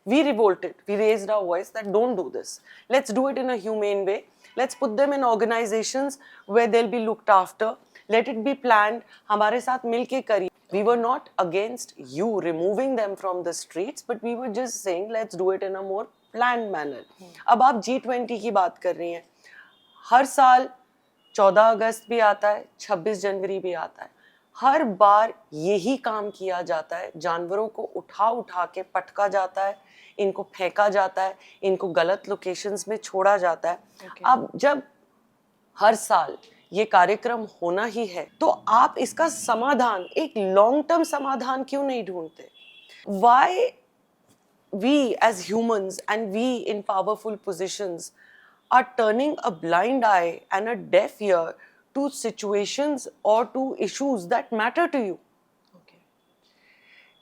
Speaker 1: we revolted, we raised our voice that don't do this, let's do it in a humane way, let's put them in organizations where they'll be looked after, let it be planned, हमारे साथ मिलके करिए। We were not against you removing them from the streets, but we were just saying let's do it in a more planned manner. अब आप G20 की बात कर रही हैं, हर साल 14 अगस्त भी आता है, 26 जनवरी भी आता है, हर बार यही काम किया जाता है, जानवरों को उठा उठा के पटका जाता है, इनको फेंका जाता है, इनको गलत लोकेशंस में छोड़ा जाता है। अब जब हर साल ये कार्यक्रम होना ही है, तो आप इसका समाधान, एक लॉन्ग टर्म समाधान क्यों नहीं ढूंढते? Why we as humans and we in powerful positions are turning a blind eye and a deaf ear to situations or to issues that matter to you?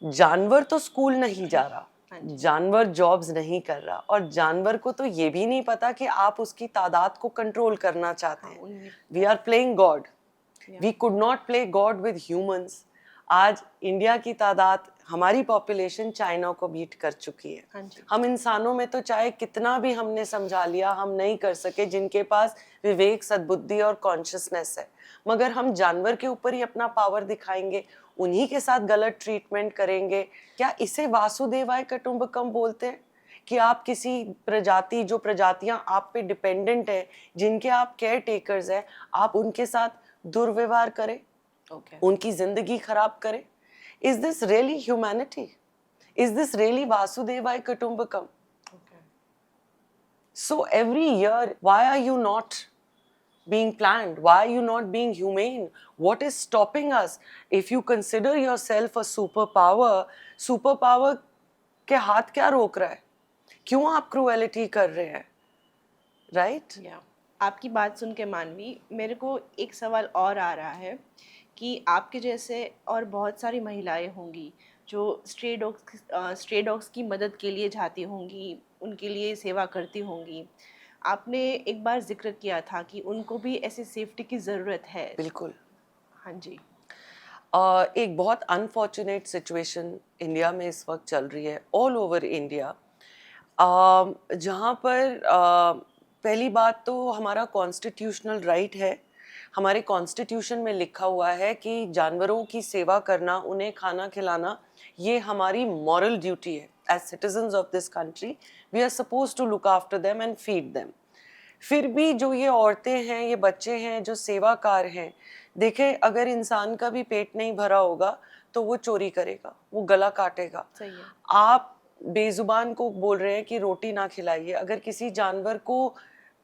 Speaker 1: जानवर तो स्कूल नहीं जा रहा, जानवर जॉब्स नहीं कर रहा, और जानवर को तो ये भी नहीं पता कि आप उसकी तादाद को कंट्रोल करना चाहते हैं। We are playing God, we could not play God with humans. आज इंडिया की तादाद, हमारी पॉपुलेशन चाइना को बीट कर चुकी है। हम इंसानों में तो चाहे कितना भी हमने समझा लिया, हम नहीं कर सके जिनके पास विवेक, सद्बुद्धि और कॉन्शियसनेस है। मगर हम जानवर के ऊपर ही अपना पावर दिखाएंगे, उन्हीं के साथ गलत ट्रीटमेंट करेंगे। क्या इसे वासुदेवाय कुटुंबकम बोलते हैं? कि आप किसी प्रजाति, जो प्रजातियां आप पे डिपेंडेंट है, जिनके आप केयर टेकर्स हैं, आप उनके साथ दुर्व्यवहार करें, उनकी जिंदगी खराब करें? Is this really humanity? Is this really Vasudevaya Kutumbakam? So every year, why are you not being planned? Why are you not being humane? What is stopping us? If you consider yourself a superpower के हाथ क्या रोक रहा है? क्यों आप cruelty कर रहे हैं? Right?
Speaker 2: आपकी बात सुन के मानवी, मेरे को एक सवाल और आ रहा है कि आपके जैसे और बहुत सारी महिलाएं होंगी जो स्ट्रे डॉग्स की मदद के लिए जाती होंगी, उनके लिए सेवा करती होंगी। आपने एक बार जिक्र किया था कि उनको भी ऐसी सेफ्टी की ज़रूरत है।
Speaker 1: बिल्कुल।
Speaker 2: हाँ जी।
Speaker 1: एक बहुत अनफॉर्चुनेट सिचुएशन इंडिया में इस वक्त चल रही है, ऑल ओवर इंडिया, जहाँ पर पहली बात तो हमारा कॉन्स्टिट्यूशनल राइट है, हमारे कॉन्स्टिट्यूशन में लिखा हुआ है कि जानवरों की सेवा करना, उन्हें खाना खिलाना, ये हमारी मॉरल ड्यूटी है। As citizens of this country we are suppose to look after them and feed them. फिर भी जो ये औरतें हैं, ये बच्चे हैं, जो सेवाकार हैं, देखें, अगर इंसान का भी पेट नहीं भरा होगा तो वो चोरी करेगा, वो गला काटेगा।
Speaker 2: सही है।
Speaker 1: आप बेजुबान को बोल रहे हैं कि रोटी ना खिलाइए, अगर किसी जानवर को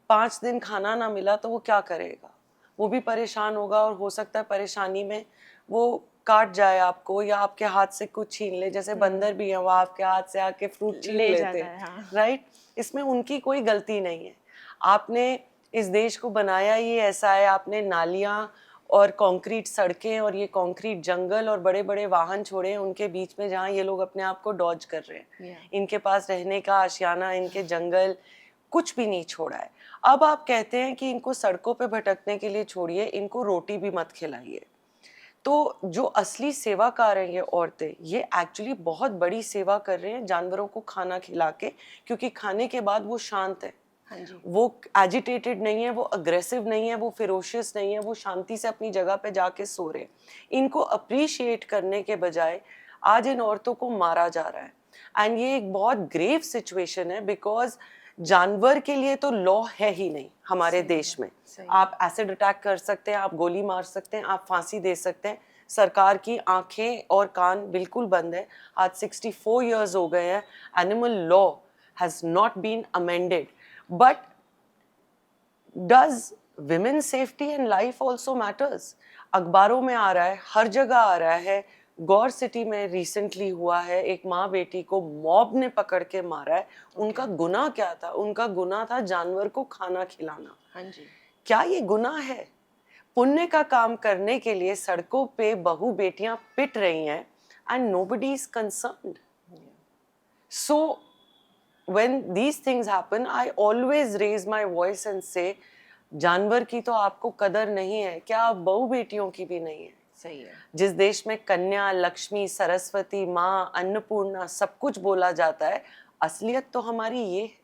Speaker 1: 5 दिन खाना ना मिला तो वो क्या करेगा? वो भी परेशान होगा, और हो सकता है परेशानी में वो काट जाए आपको, या आपके हाथ से कुछ छीन ले। जैसे बंदर भी है, वो आपके हाथ से आके फ्रूट छीन लेते हैं। हाँ। राइट? इसमें उनकी कोई गलती नहीं है। आपने इस देश को बनाया ही ऐसा है, आपने नालियाँ और कंक्रीट सड़कें और ये कंक्रीट जंगल और बड़े बड़े वाहन छोड़े हैं उनके बीच में, जहाँ ये लोग अपने आप को डॉज कर रहे हैं। इनके पास रहने का आशियाना, इनके जंगल, कुछ भी नहीं छोड़ा है। अब आप कहते हैं कि इनको सड़कों पे भटकने के लिए छोड़िए, इनको रोटी भी मत खिलाइए। तो जो असली सेवाकार हैं ये औरतें, ये एक्चुअली बहुत बड़ी सेवा कर रहे हैं जानवरों को खाना खिला के, क्योंकि खाने के बाद वो शांत है।
Speaker 2: हाँ जी।
Speaker 1: वो एजिटेटेड नहीं है, वो अग्रेसिव नहीं है, वो फिरोशियस नहीं है, वो शांति से अपनी जगह पे जाके सो रहे हैं। इनको अप्रिशिएट करने के बजाय आज इन औरतों को मारा जा रहा है, एंड ये एक बहुत ग्रेव सिचुएशन है, बिकॉज जानवर के लिए तो लॉ है ही नहीं हमारे देश में। आप एसिड अटैक कर सकते हैं, आप गोली मार सकते हैं, आप फांसी दे सकते हैं, सरकार की आंखें और कान बिल्कुल बंद है। आज 64 years हो गए हैं, animal law has not been amended, but does women safety and life also matters? अखबारों में आ रहा है, हर जगह आ रहा है। गौर सिटी में रिसेंटली हुआ है, एक माँ बेटी को मॉब ने पकड़ के मारा है। उनका गुनाह क्या था? उनका गुनाह था जानवर को खाना खिलाना।
Speaker 2: हाँ जी।
Speaker 1: क्या ये गुनाह है? पुण्य का काम करने के लिए सड़कों पे बहू बेटियां पिट रही हैं and nobody is concerned. So when these things happen, I always raise my voice and say, जानवर की तो आपको कदर नहीं है, क्या आप बहू बेटियों की भी नहीं है?
Speaker 2: सही है।
Speaker 1: जिस देश में कन्या, लक्ष्मी, सरस्वती, माँ, अन्नपूर्णा सब कुछ बोला जाता है, असलियत तो हमारी ये है।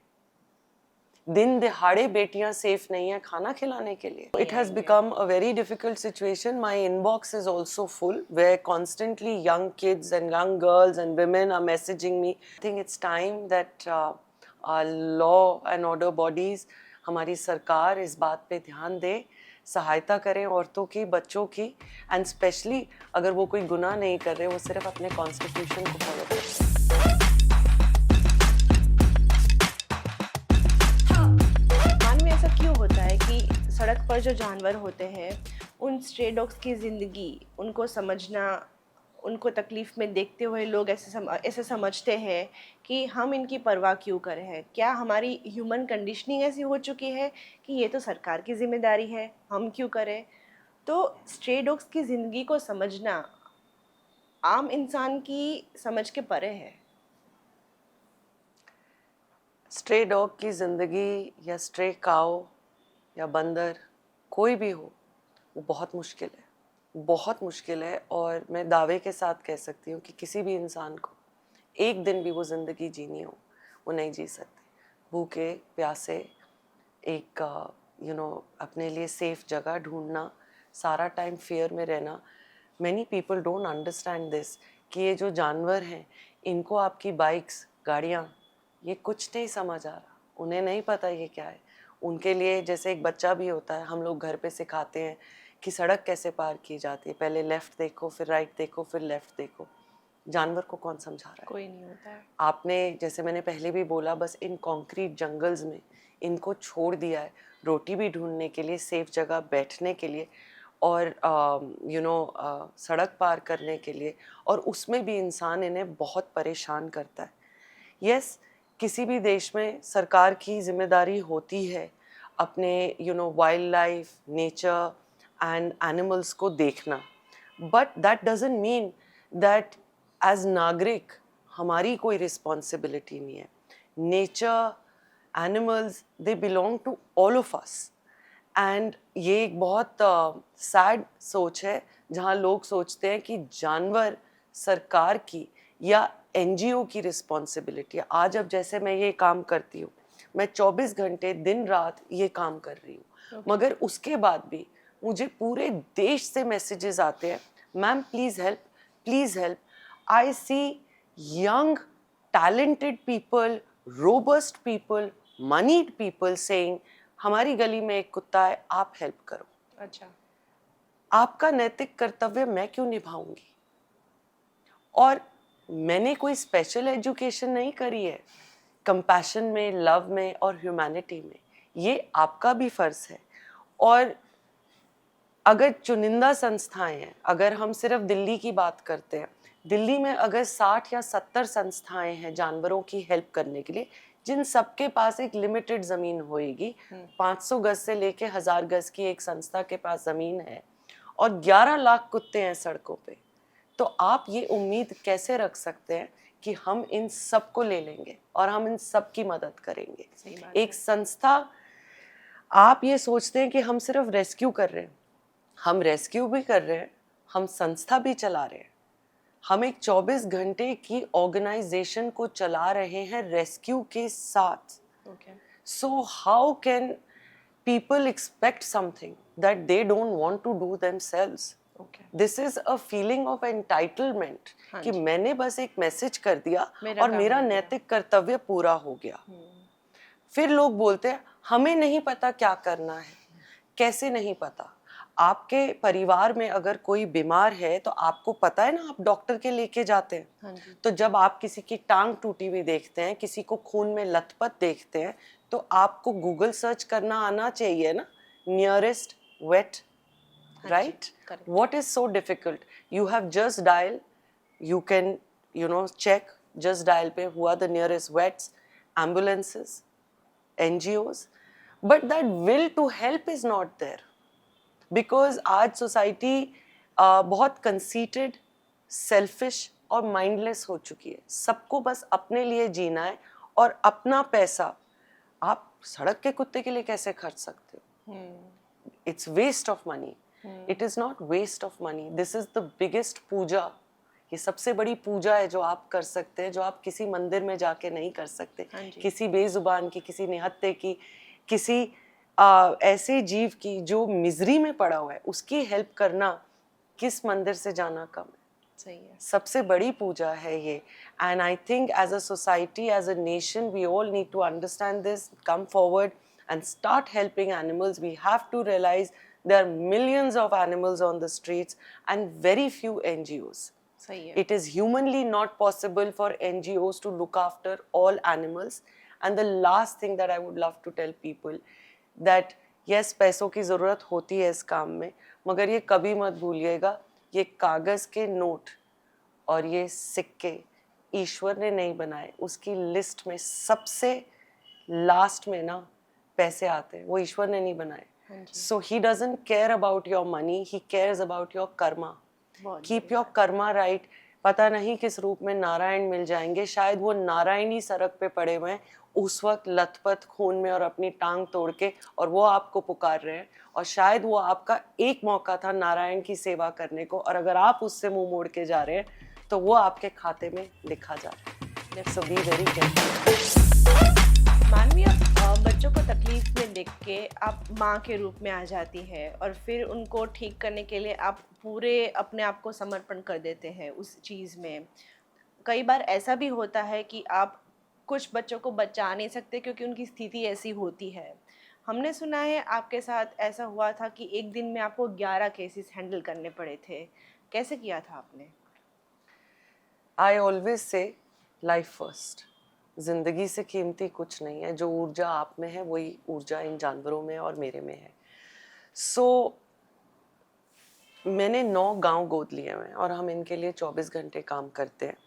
Speaker 1: दिन दिहाड़े बेटियां सेफ नहीं है खाना खिलाने के लिए। It has become a very difficult situation. My inbox is also full where constantly young kids and young girls and women are messaging me. I think it's time that our law and order bodies, हमारी सरकार इस बात पे ध्यान दे, सहायता करें औरतों की, बच्चों की, एंड स्पेशली अगर वो कोई गुनाह नहीं कर रहे, वो सिर्फ अपने कॉन्स्टिट्यूशन को फॉलो कर रहे हैं।
Speaker 2: ऐसा क्यों होता है कि सड़क पर जो जानवर होते हैं उन स्ट्रे डॉग्स की ज़िंदगी, उनको समझना, उनको तकलीफ़ में देखते हुए लोग ऐसे समझते हैं कि हम इनकी परवाह क्यों करें हैं? क्या हमारी ह्यूमन कंडीशनिंग ऐसी हो चुकी है कि ये तो सरकार की जिम्मेदारी है, हम क्यों करें? तो स्ट्रे डॉग्स की ज़िंदगी को समझना आम इंसान की समझ के परे है।
Speaker 1: स्ट्रे डॉग की ज़िंदगी या स्ट्रे काऊ या बंदर कोई भी हो, वो बहुत मुश्किल है, बहुत मुश्किल है। और मैं दावे के साथ कह सकती हूँ कि किसी भी इंसान को एक दिन भी वो ज़िंदगी जीनी हो, वो नहीं जी सकते। भूखे प्यासे एक अपने लिए सेफ जगह ढूंढना, सारा टाइम फियर में रहना। Many people don't understand this कि ये जो जानवर हैं, इनको आपकी बाइक्स, गाड़ियाँ, ये कुछ नहीं समझ आ रहा। उन्हें नहीं पता ये क्या है। उनके लिए जैसे एक बच्चा भी होता है, हम लोग घर पे सिखाते हैं कि सड़क कैसे पार की जाती है, पहले लेफ़्ट देखो, फिर राइट देखो, फिर लेफ़्ट देखो। जानवर को कौन समझा रहा है?
Speaker 2: कोई नहीं होता है।
Speaker 1: आपने, जैसे मैंने पहले भी बोला, बस इन कॉन्क्रीट जंगल्स में इनको छोड़ दिया है रोटी भी ढूंढने के लिए, सेफ जगह बैठने के लिए, और सड़क पार करने के लिए, और उसमें भी इंसान इन्हें बहुत परेशान करता है। यस, किसी भी देश में सरकार की जिम्मेदारी होती है अपने wildlife, nature and animals को देखना, but that doesn't mean that as नागरिक हमारी कोई रिस्पॉन्सिबिलिटी नहीं है। Nature, animals, they belong to all of us. And ये एक बहुत सैड सोच है जहाँ लोग सोचते हैं कि जानवर सरकार की या एनजीओ की रिस्पॉन्सिबिलिटी है। आज अब जैसे मैं ये काम करती हूँ, मैं 24 घंटे दिन रात ये काम कर रही हूँ, मगर उसके बाद भी मुझे पूरे देश से मैसेजेस आते हैं, ma'am please help, please help. I see young talented people, robust people, moneyed people saying, हमारी गली में एक कुत्ता है, आप हेल्प करो।
Speaker 2: अच्छा,
Speaker 1: आपका नैतिक कर्तव्य मैं क्यों निभाऊंगी? और मैंने कोई स्पेशल एजुकेशन नहीं करी है कंपैशन में, लव में और ह्यूमैनिटी में, ये आपका भी फर्ज है। और अगर चुनिंदा संस्थाएं हैं, अगर हम सिर्फ दिल्ली की बात करते हैं, दिल्ली में अगर 60 या 70 संस्थाएं हैं जानवरों की हेल्प करने के लिए, जिन सबके पास एक लिमिटेड ज़मीन होएगी, 500 गज से लेके 1000 गज की एक संस्था के पास ज़मीन है, और 11 लाख कुत्ते हैं सड़कों पे, तो आप ये उम्मीद कैसे रख सकते हैं कि हम इन सब को ले लेंगे और हम इन सब की मदद करेंगे? एक संस्था, आप ये सोचते हैं कि हम सिर्फ रेस्क्यू कर रहे हैं, हम रेस्क्यू भी कर रहे हैं, हम संस्था भी चला रहे हैं, हम एक 24 घंटे की ऑर्गेनाइजेशन को चला रहे हैं रेस्क्यू के साथ। So how can people expect something that they don't want to do themselves? This is a feeling of entitlement कि मैंने बस एक मैसेज कर दिया और मेरा नैतिक कर्तव्य पूरा हो गया। फिर लोग बोलते हैं हमें नहीं पता क्या करना है। कैसे नहीं पता? आपके परिवार में अगर कोई बीमार है तो आपको पता है ना, आप डॉक्टर के लेके जाते हैं।
Speaker 2: हाँ जी।
Speaker 1: तो जब आप किसी की टांग टूटी हुई देखते हैं, किसी को खून में लथपथ देखते हैं, तो आपको गूगल सर्च करना आना चाहिए ना, नियरेस्ट वेट,
Speaker 2: हाँ जी,
Speaker 1: right?
Speaker 2: correct.
Speaker 1: What is so difficult? You have just dial, you can, check, just dial पे who are the nearest vets, ambulances, NGOs, but that will to help is not there. Because आज society बहुत conceited, selfish और mindless हो चुकी है। सबको बस अपने लिए जीना है और अपना पैसा आप सड़क के कुत्ते के लिए कैसे खर्च सकते हो? It's waste of money. It is not waste of money, this is the biggest puja. ये सबसे बड़ी पूजा है जो आप कर सकते हैं, जो आप किसी मंदिर में जाके नहीं कर सकते। किसी बेजुबान की, किसी निहत्ते की, किसी ऐसे जीव की जो मिजरी में पड़ा हुआ है, उसकी हेल्प करना किस मंदिर से जाना कम है?
Speaker 2: सही है।
Speaker 1: सबसे बड़ी पूजा है ये। And I think as a society, as a nation, we all need to understand this, come forward and start helping animals. We have to realize there are millions of animals on the streets and very few NGOs.
Speaker 2: सही है।
Speaker 1: It is humanly not possible for NGOs to look after all animals. And the last thing that I would love to tell people that yes, पैसों की ज़रूरत होती है इस काम में, मगर ये कभी मत भूलिएगा, ये कागज़ के नोट और ये सिक्के ईश्वर ने नहीं बनाए। उसकी लिस्ट में सबसे लास्ट में ना पैसे आते हैं, वो ईश्वर ने नहीं बनाए। So he doesn't care about your money, he cares about your karma. Keep your karma right. पता नहीं किस रूप में नारायण मिल जाएंगे, शायद वो नारायण ही सड़क पे पड़े हुए हैं उस वक्त लथपथ खून में और अपनी टांग तोड़ के, और वो आपको पुकार रहे हैं, और शायद वो आपका एक मौका था नारायण की सेवा करने को, और अगर आप उससे मुंह मोड़ के जा रहे हैं तो वो आपके खाते में लिखा जा रहा है। सो बी वेरी केयरफुल।
Speaker 2: मानवी, आप बच्चों को तकलीफ में देख के आप माँ के रूप में आ जाती है और फिर उनको ठीक करने के लिए आप पूरे अपने आप को समर्पण कर देते हैं उस चीज़ में। कई बार ऐसा भी होता है कि आप कुछ बच्चों को बचा नहीं सकते क्योंकि उनकी स्थिति ऐसी होती है। हमने सुना है आपके साथ ऐसा हुआ था कि एक दिन में आपको 11 केसेस हैंडल करने पड़े थे। कैसे किया था आपने?
Speaker 1: I always say life first. जिंदगी से कीमती कुछ नहीं है। जो ऊर्जा आप में है वही ऊर्जा इन जानवरों में और मेरे में है। सो मैंने 9 गांव गोद लिए हुए हैं और हम इनके लिए 24 घंटे काम करते हैं।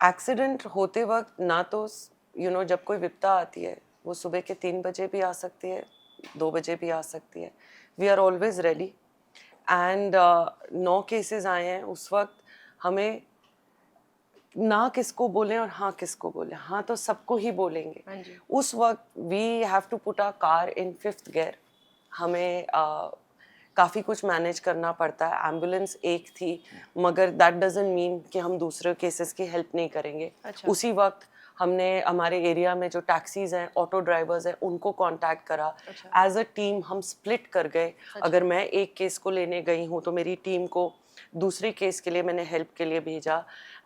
Speaker 1: एक्सीडेंट होते वक्त ना तो जब कोई विपदा आती है वो सुबह के 3 बजे भी आ सकती है, 2 बजे भी आ सकती है। We are always ready. And 9 cases आए हैं उस वक्त हमें ना किसको बोलें और हाँ किसको बोलें। हाँ तो सबको ही बोलेंगे। उस वक्त we have to put our car in 5th gear. हमें काफ़ी कुछ मैनेज करना पड़ता है। एम्बुलेंस एक थी, मगर दैट डजंट मीन कि हम दूसरे केसेस की हेल्प नहीं करेंगे। उसी वक्त हमने हमारे एरिया में जो टैक्सीज हैं, ऑटो ड्राइवर्स हैं, उनको कांटेक्ट करा। एज अ टीम हम स्प्लिट कर गए। अगर मैं एक केस को लेने गई हूँ तो मेरी टीम को दूसरे केस के लिए मैंने हेल्प के लिए भेजा।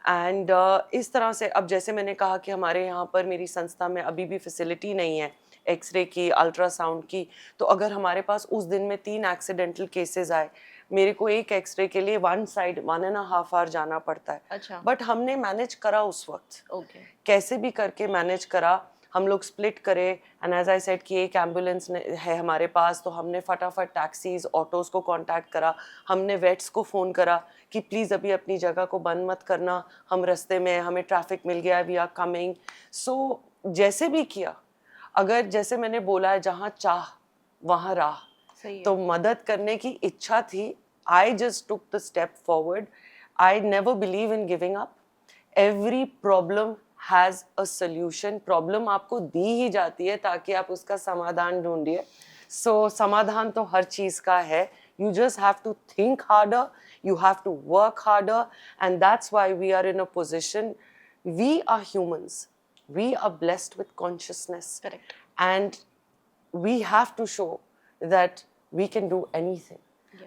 Speaker 1: एंड इस तरह से अब जैसे मैंने कहा कि हमारे यहाँ पर मेरी संस्था में अभी भी फैसिलिटी नहीं है एक्सरे की, अल्ट्रासाउंड की, तो अगर हमारे पास उस दिन में 3 एक्सीडेंटल केसेस आए, मेरे को एक एक्सरे के लिए 1 साइड 1.5 आवर जाना पड़ता है। बट हमने मैनेज करा उस वक्त। कैसे भी करके मैनेज करा। हम लोग स्प्लिट करे। एंड एज आई सेड कि एक एम्बुलेंस है हमारे पास, तो हमने फटाफट टैक्सीज, ऑटोज़ को कांटेक्ट करा। हमने वेट्स को फ़ोन करा कि प्लीज़ अभी अपनी जगह को बंद मत करना, हम रास्ते में, हमें ट्रैफिक मिल गया, वी आर कमिंग। सो जैसे भी किया, अगर जैसे मैंने बोला है जहाँ चाह वहाँ राह, तो मदद करने की इच्छा थी। I just took the step forward. I never believe in giving up. Every problem has a solution. Problem आपको दी ही जाती है ताकि आप उसका समाधान ढूंढिए। सो समाधान तो हर चीज़ का है। You just have to think harder, you have to work harder, and that's why we are in a position. We are humans. We are blessed with consciousness.
Speaker 2: Correct.
Speaker 1: And we have to show that we can do anything.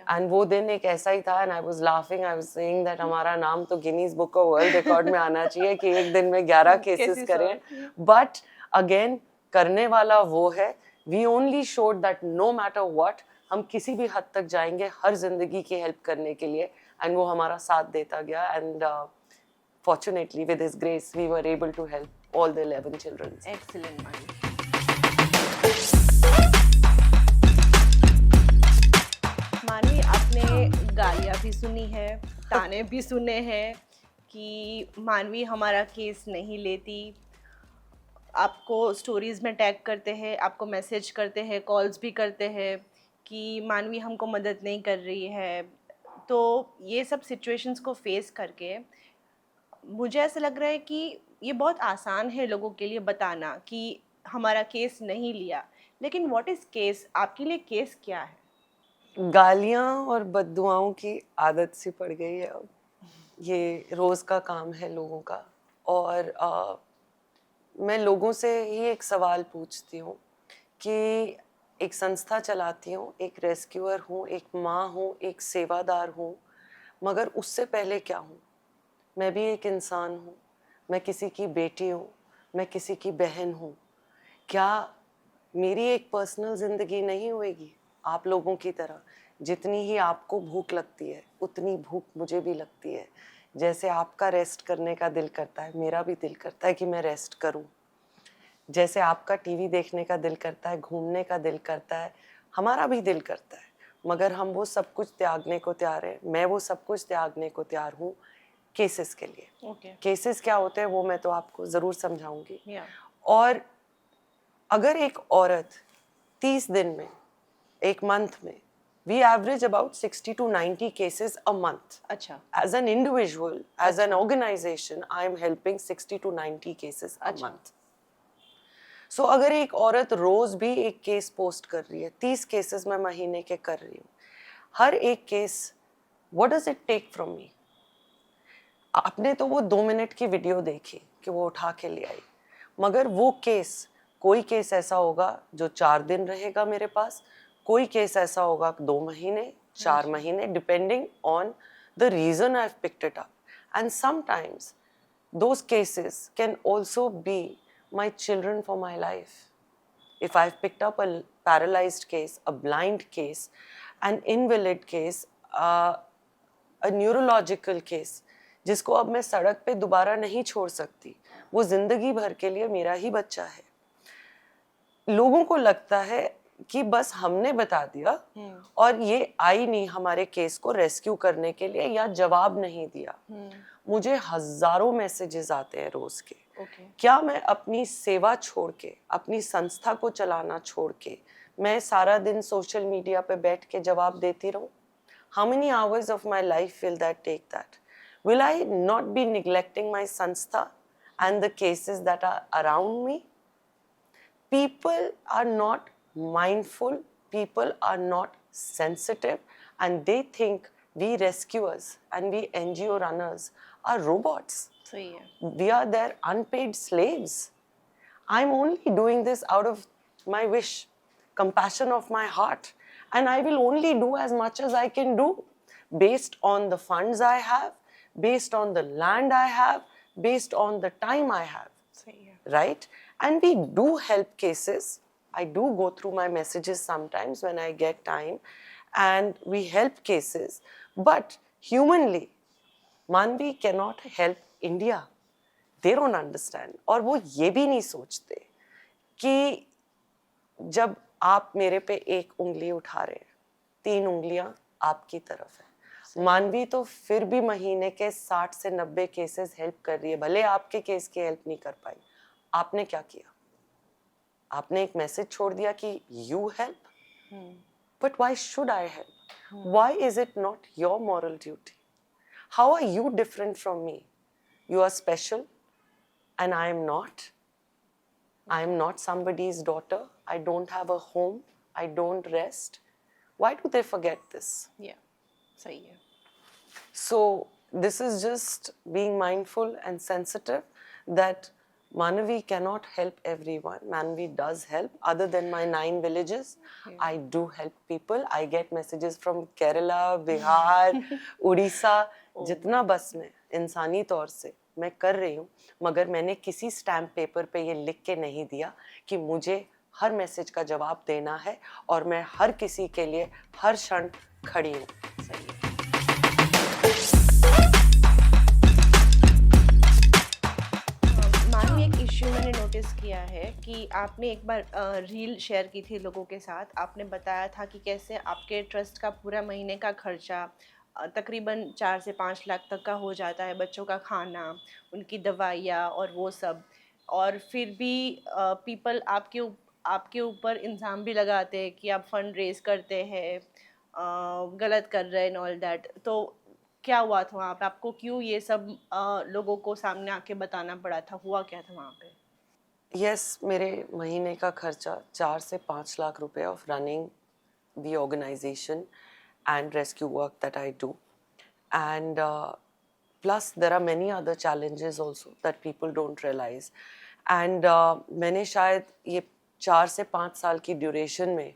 Speaker 1: And वो दिन एक ऐसा ही था, and I was laughing, I was saying that हमारा नाम तो Guinness book of world record में आना चाहिए कि एक दिन में 11 केसेस करें। बट अगेन करने वाला वो है। We only showed that no matter what, हम किसी भी हद तक जाएंगे हर जिंदगी की हेल्प करने के लिए, एंड वो हमारा साथ देता गया, and fortunately with his grace we were able to help all the 11 children.
Speaker 2: Excellent मानवी। मानवी, आपने गालियाँ भी सुनी है, ताने भी सुने हैं कि मानवी हमारा केस नहीं लेती, आपको स्टोरीज़ में टैग करते हैं, आपको मैसेज करते हैं, कॉल्स भी करते हैं कि मानवी हमको मदद नहीं कर रही है। तो ये सब सिचुएशंस को फेस करके मुझे ऐसा लग रहा है कि ये बहुत आसान है लोगों के लिए बताना कि हमारा केस नहीं लिया, लेकिन व्हाट इज़ केस? आपके लिए केस क्या है?
Speaker 1: गालियां और बद्दुआओं की आदत सी पड़ गई है अब, ये रोज का काम है लोगों का। और मैं लोगों से ही एक सवाल पूछती हूँ कि एक संस्था चलाती हूँ, एक रेस्क्यूअर हूँ, एक माँ हूँ, एक सेवादार हूँ, मगर उससे पहले क्या हूँ? मैं भी एक इंसान हूँ, मैं किसी की बेटी हूँ, मैं किसी की बहन हूँ। क्या मेरी एक पर्सनल जिंदगी नहीं होएगी आप लोगों की तरह? जितनी ही आपको भूख लगती है उतनी भूख मुझे भी लगती है। जैसे आपका रेस्ट करने का दिल करता है, मेरा भी दिल करता है कि मैं रेस्ट करूं। जैसे आपका टीवी देखने का दिल करता है, घूमने का दिल करता है, हमारा भी दिल करता है, मगर हम वो सब कुछ त्यागने को तैयार हैं। मैं वो सब कुछ त्यागने को तैयार हूँ केसेस के लिए।
Speaker 2: ओके।
Speaker 1: केसेस क्या होते हैं वो मैं तो आपको ज़रूर समझाऊंगी।
Speaker 2: या
Speaker 1: और अगर एक औरत 30 दिन में, एक मंथ में, we average about 60 to 90 cases a month.
Speaker 2: अच्छा
Speaker 1: As an individual, as an organization, I am helping 60 to 90 cases a month. So अगर एक औरत रोज भी एक केस पोस्ट कर रही है, 30 केसेस मैं महीने के कर रही हूँ, हर एक case what does it take from me? आपने तो वो 2 मिनट की वीडियो देखी कि वो उठा के ले आई, मगर वो केस, कोई केस ऐसा होगा जो 4 दिन रहेगा मेरे पास, कोई केस ऐसा होगा 2 महीने, 4 महीने, depending on the reason I have picked it up. And sometimes those cases can also be my children for my life. If I've picked up a paralyzed case, a blind case, an invalid case, a neurological case, जिसको अब मैं सड़क पे दोबारा नहीं छोड़ सकती, वो जिंदगी भर के लिए मेरा ही बच्चा है। लोगों को लगता है कि बस हमने बता दिया और ये आई नहीं हमारे केस को रेस्क्यू करने के लिए या जवाब नहीं दिया। मुझे हजारों मैसेजेस आते हैं रोज के। क्या मैं अपनी सेवा छोड़ के, अपनी संस्था को चलाना छोड़ के, मैं सारा दिन सोशल मीडिया पे बैठ के जवाब देती रहूं? How many hours of my life will that take that? Will I not be neglecting my sanstha and the cases that are around me? People are not mindful, people are not sensitive, and they think we rescuers and we NGO runners are robots.
Speaker 2: सही है।
Speaker 1: We are their unpaid slaves. I'm only doing this out of my wish, compassion of my heart, and I will only do as much as I can do based on the funds I have, based on the land I have, based on the time I have.
Speaker 2: सही है।
Speaker 1: Right? And we do help cases. I do go through my messages sometimes when I get time, and we help cases. But humanly, Manvi cannot help India. They don't understand. और वो ये भी नहीं सोचते कि जब आप मेरे पे एक उंगली उठा रहे हैं, 3 उंगलियां आपकी तरफ है। मानवी तो फिर भी महीने के 60 से 90 केसेस हेल्प कर रही है, भले आपके केस की हेल्प नहीं कर पाई। आपने क्या किया? आपने एक मैसेज छोड़ दिया कि you help, but why should I help? Why is it not your moral duty? How are you different from me? You are special and I am not. I am not somebody's daughter. I don't have a home. I don't rest. Why do they forget this?
Speaker 2: या सही है।
Speaker 1: So this is just being mindful and sensitive that Manavi cannot help everyone. Manavi does help. Other than my 9 villages, I do help people. I get messages from Kerala, Bihar, Odisha. जितना बस में इंसानी तौर से मैं कर रही हूँ, मगर मैंने किसी स्टैम्प पेपर पे ये लिख के नहीं दिया कि मुझे हर मैसेज का जवाब देना है और मैं हर किसी के लिए हर क्षण खड़ी हूँ।
Speaker 2: सही है। मानवी, एक इश्यू मैंने नोटिस किया है कि आपने एक बार रील शेयर की थी लोगों के साथ। आपने बताया था कि कैसे आपके ट्रस्ट का पूरा महीने का खर्चा तकरीबन 4 से 5 लाख तक का हो जाता है, बच्चों का खाना, उनकी दवाइयाँ और वो सब। और फिर भी पीपल आपके ऊपर इल्ज़ाम भी लगाते हैं कि आप फंड रेज़ करते हैं, गलत कर रहे हैं एंड ऑल दैट। तो क्या हुआ था वहाँ पे? आपको क्यों ये सब लोगों को सामने आके बताना पड़ा था? हुआ क्या था वहाँ पे?
Speaker 1: यस, मेरे महीने का खर्चा 4 से 5 लाख रुपए of running the organization and rescue work that I do. And plus, there are many other challenges also that people don't realize. And मैंने शायद ये 4 से 5 साल की ड्यूरेशन में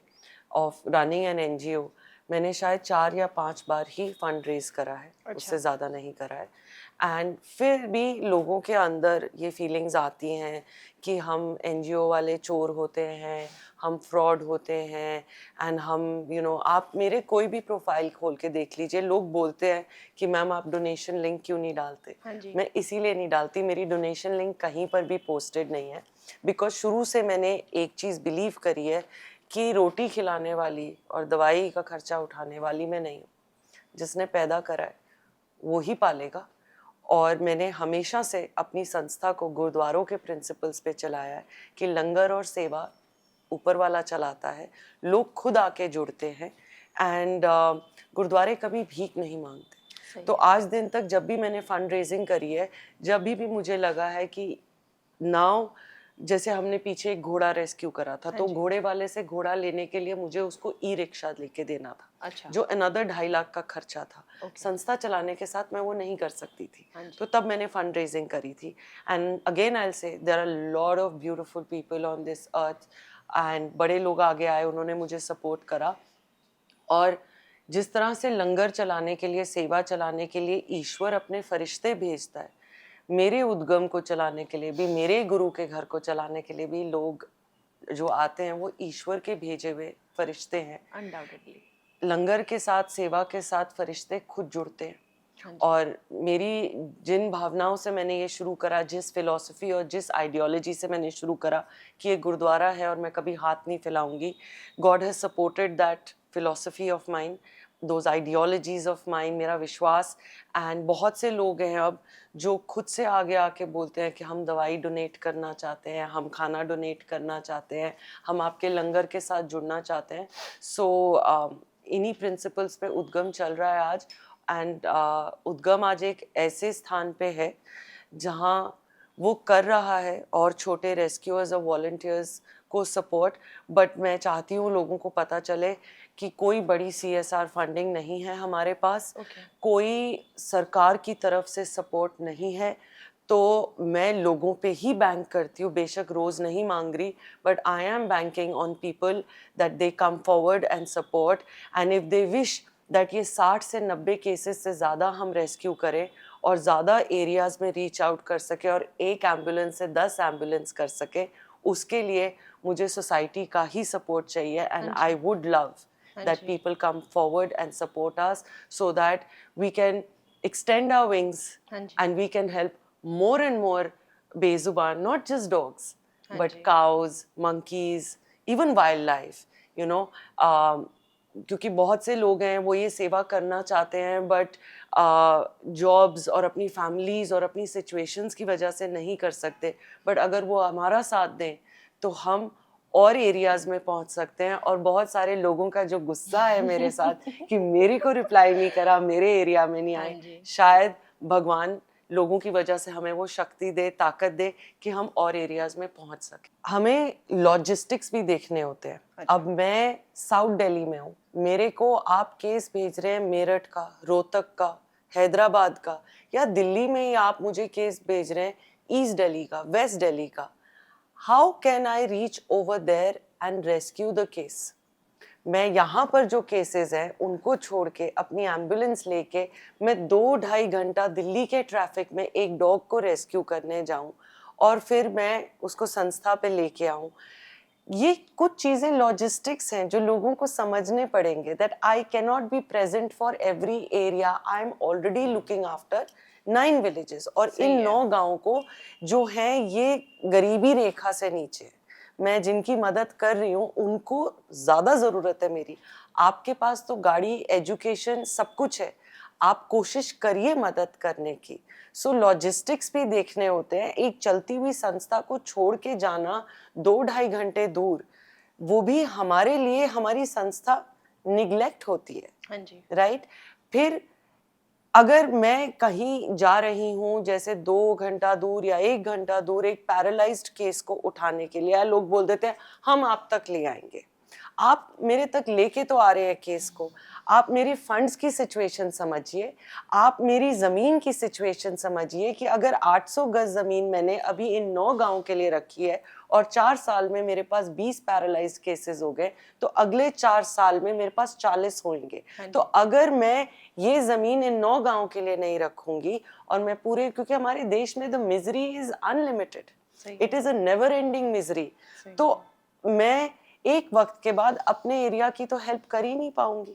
Speaker 1: ऑफ रनिंग एन एनजीओ मैंने शायद 4 या 5 बार ही फंड रेज करा है, उससे ज़्यादा नहीं करा है। एंड फिर भी लोगों के अंदर ये फीलिंग्स आती हैं कि हम एनजीओ वाले चोर होते हैं, हम फ्रॉड होते हैं, एंड हम आप मेरे कोई भी प्रोफाइल खोल के देख लीजिए, लोग बोलते हैं कि मैम आप डोनेशन लिंक क्यों नहीं डालते।
Speaker 2: हाँ जी।
Speaker 1: मैं इसीलिए नहीं डालती, मेरी डोनेशन लिंक कहीं पर भी पोस्टेड नहीं है, बिकॉज शुरू से मैंने एक चीज़ बिलीव करी है कि रोटी खिलाने वाली और दवाई का खर्चा उठाने वाली मैं नहीं हूँ। जिसने पैदा करा है वो ही पालेगा। और मैंने हमेशा से अपनी संस्था को गुरुद्वारों के प्रिंसिपल्स पे चलाया है कि लंगर और सेवा ऊपर वाला चलाता है, लोग खुद आके जुड़ते हैं, एंड गुरुद्वारे कभी भीख नहीं मांगते। तो आज दिन तक जब भी मैंने फंड रेजिंग करी है, जब भी मुझे लगा है कि नाउ, जैसे हमने पीछे एक घोड़ा रेस्क्यू करा था, तो घोड़े वाले से घोड़ा लेने के लिए मुझे उसको ई रिक्शा लेके देना था।
Speaker 2: अच्छा।
Speaker 1: जो अनदर 2.5 लाख का खर्चा था। संस्था चलाने के साथ मैं वो नहीं कर सकती थी। तो तब मैंने फंड रेजिंग करी थी। And again I will say there are lot of beautiful people on this earth, and बड़े लोग आगे आए, उन्होंने मुझे सपोर्ट करा। और जिस तरह से लंगर चलाने के लिए, सेवा चलाने के लिए ईश्वर अपने फरिश्ते भेजता है, मेरे उद्गम को चलाने के लिए भी, मेरे गुरु के घर को चलाने के लिए भी लोग जो आते हैं वो ईश्वर के भेजे हुए फरिश्ते हैं।
Speaker 2: अनडाउटेडली
Speaker 1: लंगर के साथ, सेवा के साथ फरिश्ते खुद जुड़ते हैं। और मेरी जिन भावनाओं से मैंने ये शुरू करा, जिस फिलॉसफी और जिस आइडियोलॉजी से मैंने शुरू करा कि ये गुरुद्वारा है और मैं कभी हाथ नहीं फैलाऊंगी, God has supported that philosophy of mine, those ideologies of mine, मेरा विश्वास। एंड बहुत से लोग हैं अब जो खुद से आगे आके बोलते हैं कि हम दवाई डोनेट करना चाहते हैं, हम खाना डोनेट करना चाहते हैं, हम आपके लंगर के साथ जुड़ना चाहते हैं। सो इन्हीं प्रिंसिपल्स पे उद्गम चल रहा है आज। एंड उद्गम आज एक ऐसे स्थान पे है जहाँ वो कर रहा है और छोटे रेस्क्यूअर्स और वॉलंटियर्स को सपोर्ट। बट मैं चाहती हूँ लोगों को पता चले कि कोई बड़ी CSR फंडिंग नहीं है हमारे पास, कोई सरकार की तरफ से सपोर्ट नहीं है। तो मैं लोगों पे ही बैंक करती हूँ, बेशक रोज़ नहीं मांग रही, but I am banking on people that they come forward and support. And if they wish that ये 60 से 90 केसेस से ज़्यादा हम रेस्क्यू करें और ज़्यादा एरियाज़ में रीच आउट कर सके और एक एम्बुलेंस से 10 एम्बुलेंस कर सके, उसके लिए मुझे सोसाइटी का ही सपोर्ट चाहिए। And I would love that people come forward and support us so that we can extend our wings and we can help more and more bezuban, not just dogs, but cows, monkeys, even wildlife, you know. क्योंकि बहुत से लोग हैं वो ये सेवा करना चाहते हैं बट जॉब्स और अपनी फैमिलीज और अपनी सिचुएशंस की वजह से नहीं कर सकते। बट अगर वो हमारा साथ दें तो हम और एरियाज में पहुंच सकते हैं। और बहुत सारे लोगों का जो गुस्सा है मेरे साथ कि मेरे को रिप्लाई नहीं करा, मेरे एरिया में नहीं आए, शायद भगवान लोगों की वजह से हमें वो शक्ति दे, ताकत दे कि हम और एरियाज में पहुंच सके। हमें लॉजिस्टिक्स भी देखने होते हैं। अब मैं साउथ दिल्ली में हूँ, मेरे को आप केस भेज रहे हैं मेरठ का, रोहतक का, हैदराबाद का, या दिल्ली में ही आप मुझे केस भेज रहे हैं ईस्ट दिल्ली का, वेस्ट दिल्ली का। How can I reach over there and rescue the case? मैं यहाँ पर जो केसेस हैं उनको छोड़ के अपनी एम्बुलेंस लेके मैं 2-2.5 घंटा दिल्ली के ट्रैफिक में एक डॉग को रेस्क्यू करने जाऊँ और फिर मैं उसको संस्था पे लेके आऊँ। ये कुछ चीजें लॉजिस्टिक्स हैं जो लोगों को समझने पड़ेंगे, that I can not be present for every area, I am already looking after 9 villages, और
Speaker 2: सही
Speaker 1: इन
Speaker 2: है।
Speaker 1: 9 गांवों को जो हैं ये गरीबी रेखा से नीचे है। मैं जिनकी मदद कर रही हूँ उनको ज्यादा जरूरत है मेरी। आपके पास तो गाड़ी, एजुकेशन, सब कुछ है, आप कोशिश करिए मदद करने की। सो लॉजिस्टिक्स भी देखने होते हैं। एक चलती हुई संस्था को छोड़ के जाना 2-2.5 घंटे दूर, वो भी हमारे लिए, हमारी संस्था निग्लेक्ट होती है,
Speaker 2: हाँ जी।
Speaker 1: राइट? फिर अगर मैं कहीं जा रही हूँ, जैसे 2 घंटा दूर या 1 घंटा दूर, एक पैरालाइज्ड केस को उठाने के लिए, लोग बोल देते हैं हम आप तक ले आएंगे। आप मेरे तक लेके तो आ रहे हैं केस को, आप मेरे फंड्स की सिचुएशन समझिए, आप मेरी ज़मीन की सिचुएशन समझिए कि अगर 800 गज ज़मीन मैंने अभी इन 9 गांव के लिए रखी है और 4 साल में मेरे पास 20 पैरालाइज्ड केसेस हो गए, तो अगले 4 साल में मेरे पास 40 होंगे। तो अगर मैं ये ज़मीन इन 9 गांव के लिए नहीं रखूंगी और मैं पूरे, क्योंकि हमारे देश में the misery is unlimited, it is a never ending misery, तो मैं एक वक्त के बाद अपने एरिया की तो हेल्प कर ही नहीं पाऊंगी।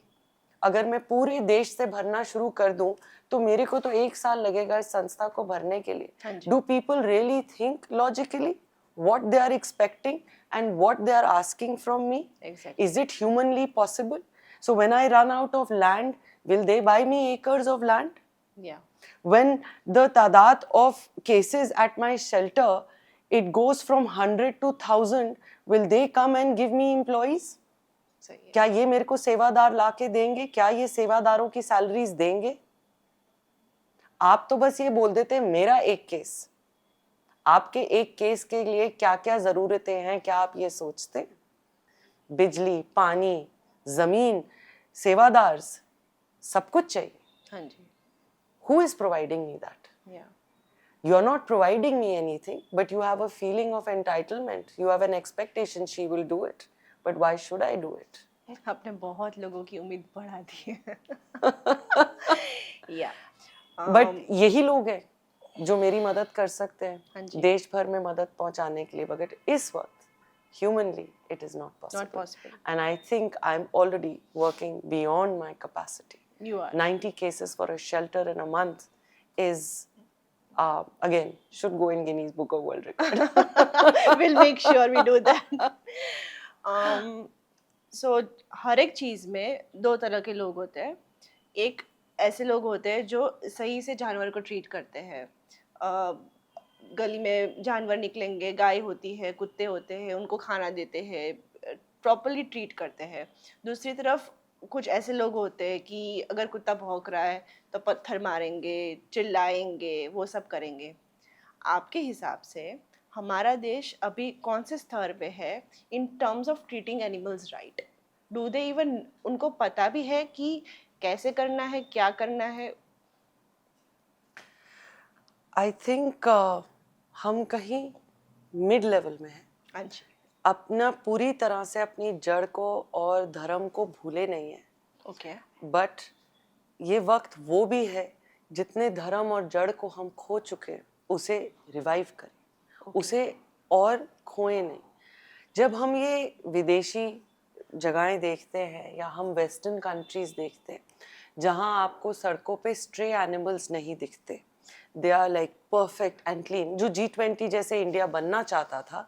Speaker 1: अगर मैं पूरे देश से भरना शुरू कर दूं तो मेरे को तो 1 साल लगेगा इस संस्था को भरने के लिए। Do people really think logically what they are expecting and what they are asking from me?
Speaker 2: Exactly.
Speaker 1: Is it humanly possible? So when I run out of land, will they buy me acres of land?
Speaker 2: Yeah.
Speaker 1: When the tadat of cases at my shelter, it goes from 100 to 1000, will they come and give me employees?
Speaker 2: सही है।
Speaker 1: क्या ये मेरे को सेवादार ला के देंगे? क्या ये सेवादारों की सैलरीज देंगे? आप तो बस ये बोल देते हैं मेरा एक केस। आपके एक केस के लिए क्या क्या जरूरतें हैं, क्या आप ये सोचते हैं? बिजली, पानी, जमीन, सेवादार, सब कुछ चाहिए।
Speaker 2: हाँ जी।
Speaker 1: Who is providing me that?
Speaker 2: Yeah.
Speaker 1: You are not providing me anything, but you have a feeling of entitlement. You have an expectation she will do it. But why should I do it?
Speaker 2: आपने बहुत लोगों की उम्मीद बढ़ा दी है। या
Speaker 1: but यही लोग हैं जो मेरी मदद कर सकते
Speaker 2: हाँ
Speaker 1: हैं
Speaker 2: जी।
Speaker 1: देश भर में मदद पहुंचाने के लिए, बट इस वक्त humanly it is not
Speaker 2: Not
Speaker 1: possible,
Speaker 2: possible.
Speaker 1: And I think I am already working beyond my capacity.
Speaker 2: You are.
Speaker 1: 90 cases for a shelter in a month is again should go in Guinness Book of World Record.
Speaker 2: We'll make sure we do that. So हर एक चीज़ में 2 तरह के लोग होते हैं। एक ऐसे लोग होते हैं जो सही से जानवर को ट्रीट करते हैं। गली में जानवर निकलेंगे, गाय होती है, कुत्ते होते हैं, उनको खाना देते हैं, प्रॉपर्ली ट्रीट करते हैं। दूसरी तरफ कुछ ऐसे लोग होते हैं कि अगर कुत्ता भौंक रहा है तो पत्थर मारेंगे, चिल्लाएंगे, वो सब करेंगे। आपके हिसाब से हमारा देश अभी कौन से स्तर पे है in terms of treating animals right? Do they even, उनको पता भी है कि कैसे करना है, क्या करना है?
Speaker 1: आई थिंक हम कहीं मिड लेवल में हैं।
Speaker 2: हाँ जी।
Speaker 1: अपना पूरी तरह से अपनी जड़ को और धर्म को भूले नहीं है,
Speaker 2: ओके।
Speaker 1: बट ये वक्त वो भी है जितने धर्म और जड़ को हम खो चुके हैं उसे रिवाइव करें, उसे और खोए नहीं। जब हम ये विदेशी जगहें देखते हैं या हम वेस्टर्न कंट्रीज देखते हैं जहाँ आपको सड़कों पे स्ट्रे एनिमल्स नहीं दिखते, they are like perfect and clean, जो G20 जैसे इंडिया बनना चाहता था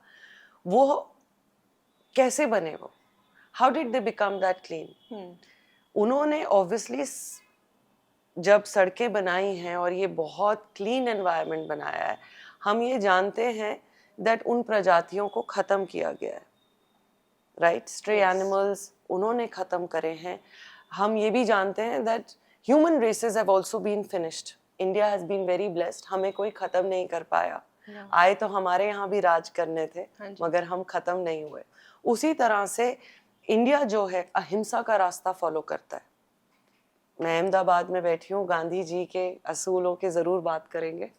Speaker 1: वो कैसे बने? वो how did they become that clean? उन्होंने ऑब्वियसली जब सड़कें बनाई हैं और ये बहुत क्लीन एनवायरनमेंट बनाया है, हम ये जानते हैं दैट उन प्रजातियों को ख़त्म किया गया है, राइट? स्ट्रे एनिमल्स उन्होंने ख़त्म करे हैं। हम ये भी जानते हैं that human races have also been finished. India has been very blessed, हमें कोई ख़त्म नहीं कर पाया। आए तो हमारे यहाँ भी राज करने थे, मगर हम ख़त्म नहीं हुए। उसी तरह से इंडिया जो है अहिंसा का रास्ता फॉलो करता है। मैं अहमदाबाद में बैठी हूँ, गांधी जी के असूलों के ज़रूर बात करेंगे।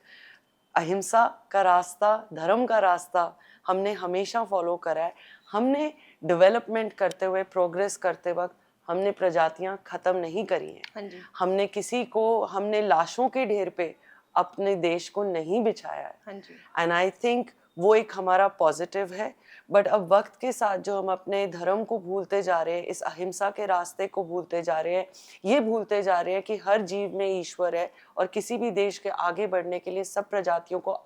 Speaker 1: अहिंसा का रास्ता, धर्म का रास्ता हमने हमेशा फॉलो करा है। हमने डेवलपमेंट करते हुए, प्रोग्रेस करते वक्त हमने प्रजातियां ख़त्म नहीं करी हैं। हमने किसी को, हमने लाशों के ढेर पे अपने देश को नहीं बिछाया है। एंड आई थिंक वो एक हमारा पॉजिटिव है। बट अब वक्त के साथ जो हम अपने धर्म को भूलते जा रहे हैं, इस अहिंसा के रास्ते को भूलते जा रहे हैं, ये भूलते जा रहे हैं कि हर जीव में ईश्वर है और किसी भी देश के आगे बढ़ने के लिए सब प्रजातियों को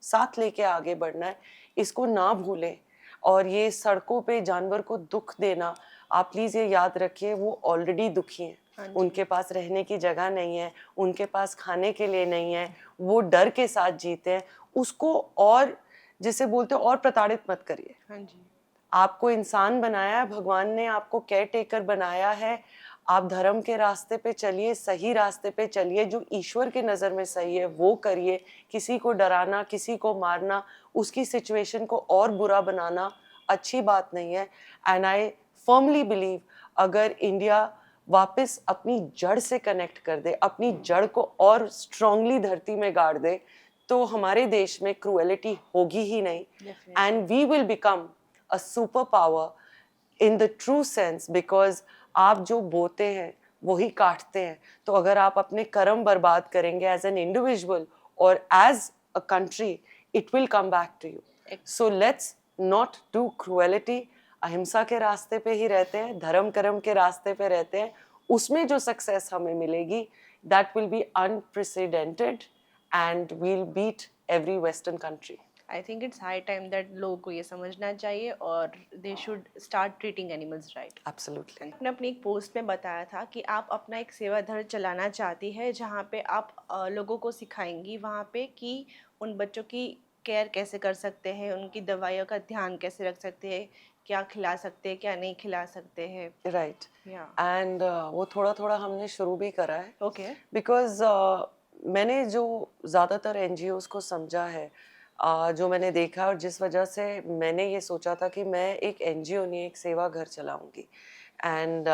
Speaker 1: साथ लेके आगे बढ़ना है, इसको ना भूलें। और ये सड़कों पे जानवर को दुख देना, आप प्लीज़ ये याद रखिए, वो ऑलरेडी दुखी हैं। उनके पास रहने की जगह नहीं है, उनके पास खाने के लिए नहीं है, वो डर के साथ जीते हैं। उसको और जिसे बोलते हैं और प्रताड़ित मत करिए।
Speaker 2: हाँ जी।
Speaker 1: आपको इंसान बनाया है, भगवान ने आपको केयर टेकर बनाया है। आप धर्म के रास्ते पे चलिए, सही रास्ते पे चलिए, जो ईश्वर के नज़र में सही है वो करिए। किसी को डराना, किसी को मारना, उसकी सिचुएशन को और बुरा बनाना अच्छी बात नहीं है। एंड आई फर्मली बिलीव अगर इंडिया वापस अपनी जड़ से कनेक्ट कर दे, अपनी जड़ को और स्ट्रांगली धरती में गाड़ दे, तो हमारे देश में क्रूएलिटी होगी ही नहीं। And we will become a superpower in the true sense, because आप जो बोते हैं वही काटते हैं। तो अगर आप अपने कर्म बर्बाद करेंगे एज एन इंडिविजुअल और as a country, it will come back to you. So let's not do cruelty. अहिंसा के रास्ते पे ही रहते हैं, धर्म कर्म के रास्ते पे रहते हैं, उसमें जो सक्सेस हमें मिलेगी that will be unprecedented and we'll beat every western country.
Speaker 2: I think it's high time that लोगों को ये समझना चाहिए और they should start treating animals right.
Speaker 1: Absolutely.
Speaker 2: आपने अपनी एक पोस्ट में बताया था कि आप अपना एक सेवा धर्म चलाना चाहती है जहाँ पे आप लोगों को सिखाएंगी वहाँ पे कि उन बच्चों की केयर कैसे कर सकते हैं, उनकी दवाइयों का ध्यान कैसे रख सकते हैं, क्या खिला सकते हैं क्या नहीं खिला सकते हैं।
Speaker 1: राइट।
Speaker 2: या
Speaker 1: एंड वो थोड़ा थोड़ा हमने शुरू भी करा है,
Speaker 2: ओके।
Speaker 1: बिकॉज मैंने जो ज़्यादातर एनजीओज को समझा है, जो मैंने देखा और जिस वजह से मैंने ये सोचा था कि मैं एक एनजीओ नहीं, एक सेवा घर चलाऊंगी। एंड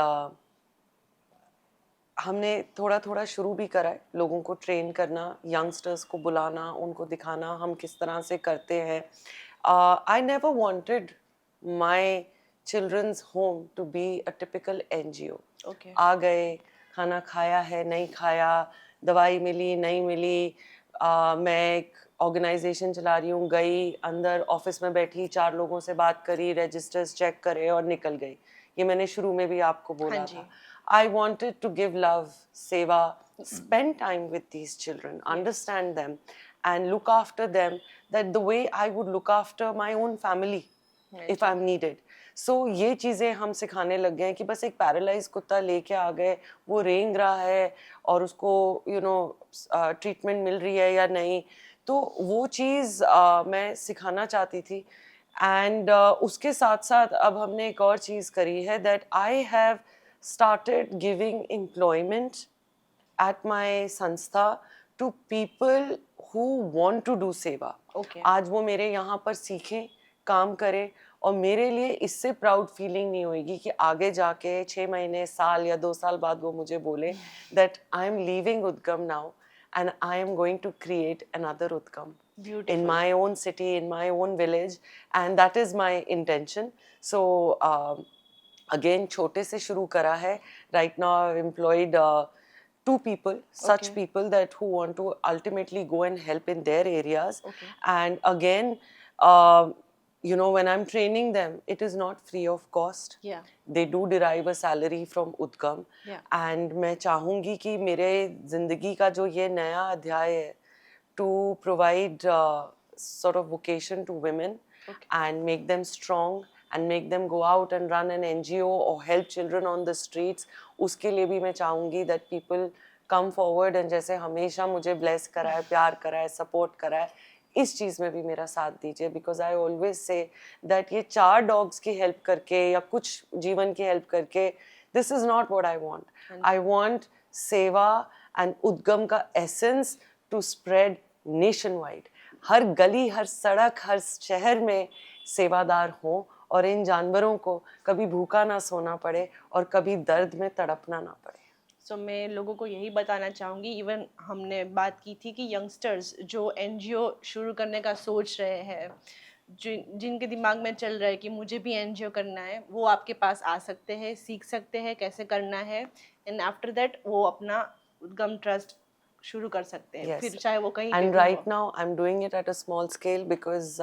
Speaker 1: हमने थोड़ा थोड़ा शुरू भी करा है, लोगों को ट्रेन करना, यंगस्टर्स को बुलाना, उनको दिखाना हम किस तरह से करते हैं। I never wanted my children's home to be a typical NGO.
Speaker 2: Okay.
Speaker 1: आ गए, खाना खाया है नहीं खाया, दवाई मिली नहीं मिली, मैं एक ऑर्गेनाइजेशन चला रही हूँ, गई अंदर ऑफिस में बैठी, 4 लोगों से बात करी, रजिस्टर्स चेक करे और निकल गई। ये मैंने शुरू में भी आपको बोला
Speaker 2: हाँ जी।
Speaker 1: था। I wanted to give love, seva, spend time with these children, understand them, and look after them that the way I would look after my own family if I'm needed. So ये चीज़ें हम सिखाने लग गए हैं कि बस एक पैरालाइज कुत्ता लेके आ गए, वो रेंग रहा है और उसको ट्रीटमेंट मिल रही है या नहीं, तो वो चीज़ मैं सिखाना चाहती थी। एंड उसके साथ साथ अब हमने एक और चीज़ करी है, that I have started giving employment at my संस्था to people who want to do सेवा।
Speaker 2: Okay.
Speaker 1: आज वो मेरे यहाँ पर सीखें, काम करें, और मेरे लिए इससे प्राउड फीलिंग नहीं होगी कि आगे जाके 6 महीने, साल या 2 साल बाद वो मुझे बोले that I am leaving Udgam now and I am going to create another Udgam in my own city, in my own village, and that is my intention. So again छोटे से शुरू करा है। Right now I've employed 2 people, such
Speaker 2: Okay.
Speaker 1: people that who want to ultimately go and help in their areas.
Speaker 2: Okay.
Speaker 1: And again, when I'm training them, it is not free of cost.
Speaker 2: Yeah.
Speaker 1: They do derive a salary from Udgam.
Speaker 2: Yeah.
Speaker 1: And मैं चाहूँगी कि मेरे ज़िंदगी का जो ये नया अध्याय है, to provide sort of vocation to women and make them strong and make them go out and run an NGO or help children on the streets. उसके लिए भी मैं चाहूँगी that people come forward and जैसे हमेशा मुझे bless करा है, प्यार करा है, support करा है, इस चीज़ में भी मेरा साथ दीजिए। because I always say that ये 4 dogs की help करके या कुछ जीवन की help करके, this is not what I want. I want सेवा and उद्गम का essence to spread nationwide. हर गली, हर सड़क, हर शहर में सेवादार हों और इन जानवरों को कभी भूखा ना सोना पड़े और कभी दर्द में तड़पना ना पड़े।
Speaker 2: सो मैं लोगों को यही बताना चाहूँगी, इवन हमने बात की थी कि यंगस्टर्स जो एनजीओ शुरू करने का सोच रहे हैं, जिनके दिमाग में चल रहा है कि मुझे भी एनजीओ करना है, वो आपके पास आ सकते हैं, सीख सकते हैं कैसे करना है, एंड आफ्टर दैट वो अपना उद्गम ट्रस्ट शुरू कर सकते हैं।
Speaker 1: Yes.
Speaker 2: फिर चाहे वो कहीं
Speaker 1: And
Speaker 2: पे भी
Speaker 1: right
Speaker 2: हो।
Speaker 1: now I'm doing it at a small scale because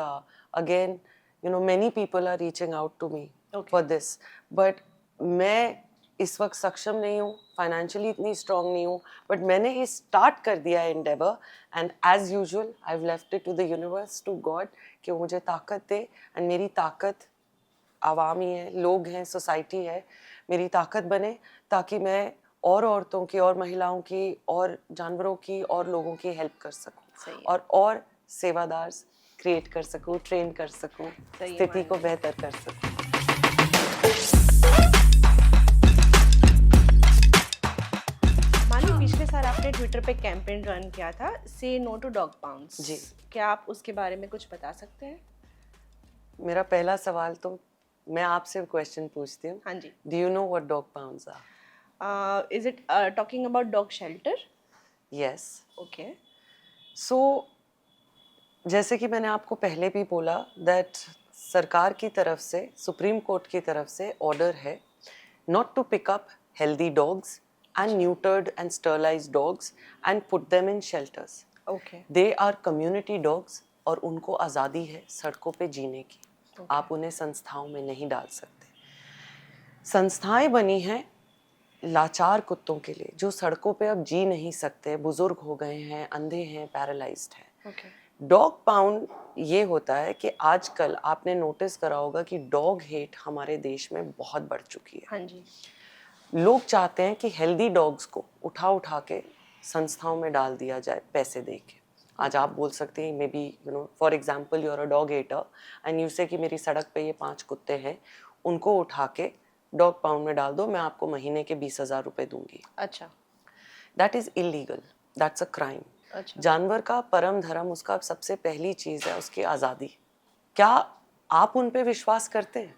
Speaker 1: again you know, many people are reaching out to me
Speaker 2: Okay.
Speaker 1: for this, but मैं इस वक्त सक्षम नहीं हूँ, फाइनेंशियली इतनी स्ट्रांग नहीं हूँ, बट मैंने ये स्टार्ट कर दिया है endeavor, and as usual I've left it to the universe, to God, कि वो मुझे ताकत दे, and मेरी ताकत आवाम ही है, लोग हैं, सोसाइटी है, मेरी ताकत बने ताकि मैं और औरतों की और महिलाओं की और जानवरों की और लोगों की हेल्प कर सकूं
Speaker 2: सही है।
Speaker 1: और सेवादार क्रिएट कर सकूं, ट्रेन कर सकूं,
Speaker 2: सही है,
Speaker 1: स्थिति को
Speaker 2: मानवी।
Speaker 1: बेहतर कर सकूं।
Speaker 2: मानवी, पिछले साल आपने ट्विटर पे कैंपेन रन किया था, से नो टू डॉग पाउंड्स।
Speaker 1: जी।
Speaker 2: क्या आप उसके बारे में कुछ बता सकते हैं?
Speaker 1: मेरा पहला सवाल तो मैं आपसे क्वेश्चन पूछती हूँ,
Speaker 2: हाँ जी।
Speaker 1: Do you know what dog pounds are?
Speaker 2: Is it talking about dog shelter?
Speaker 1: Yes.
Speaker 2: Okay.
Speaker 1: So जैसे कि मैंने आपको पहले भी बोला दैट सरकार की तरफ से, सुप्रीम कोर्ट की तरफ से ऑर्डर है not to pick up healthy dogs and neutered and sterilized dogs and put them in shelters.
Speaker 2: Okay.
Speaker 1: They are community dogs और उनको आज़ादी है सड़कों पे जीने की। आप उन्हें संस्थाओं में नहीं डाल सकते। संस्थाएं बनी हैं लाचार कुत्तों के लिए जो सड़कों पे अब जी नहीं सकते, बुजुर्ग हो गए हैं, अंधे हैं, पैरालाइज्ड हैं।
Speaker 2: ओके।
Speaker 1: डॉग पाउंड ये होता है कि आजकल आपने नोटिस करा होगा कि डॉग हेट हमारे देश में बहुत बढ़ चुकी है।
Speaker 2: हाँ जी।
Speaker 1: लोग चाहते हैं कि हेल्दी डॉग्स को उठा उठा के संस्थाओं में डाल दिया जाए पैसे दे के। आज आप बोल सकते हैं maybe you know for example you are a dog hater and you say कि मेरी सड़क पे ये 5 कुत्ते हैं, उनको उठा के डॉग पाउंड में डाल दो, मैं आपको महीने के 20,000 रुपए दूंगी।
Speaker 2: अच्छा।
Speaker 1: That is illegal, that's a crime.
Speaker 2: अच्छा।
Speaker 1: जानवर का परम धर्म, उसका सबसे पहली चीज है उसकी आज़ादी। क्या आप उन पे विश्वास करते हैं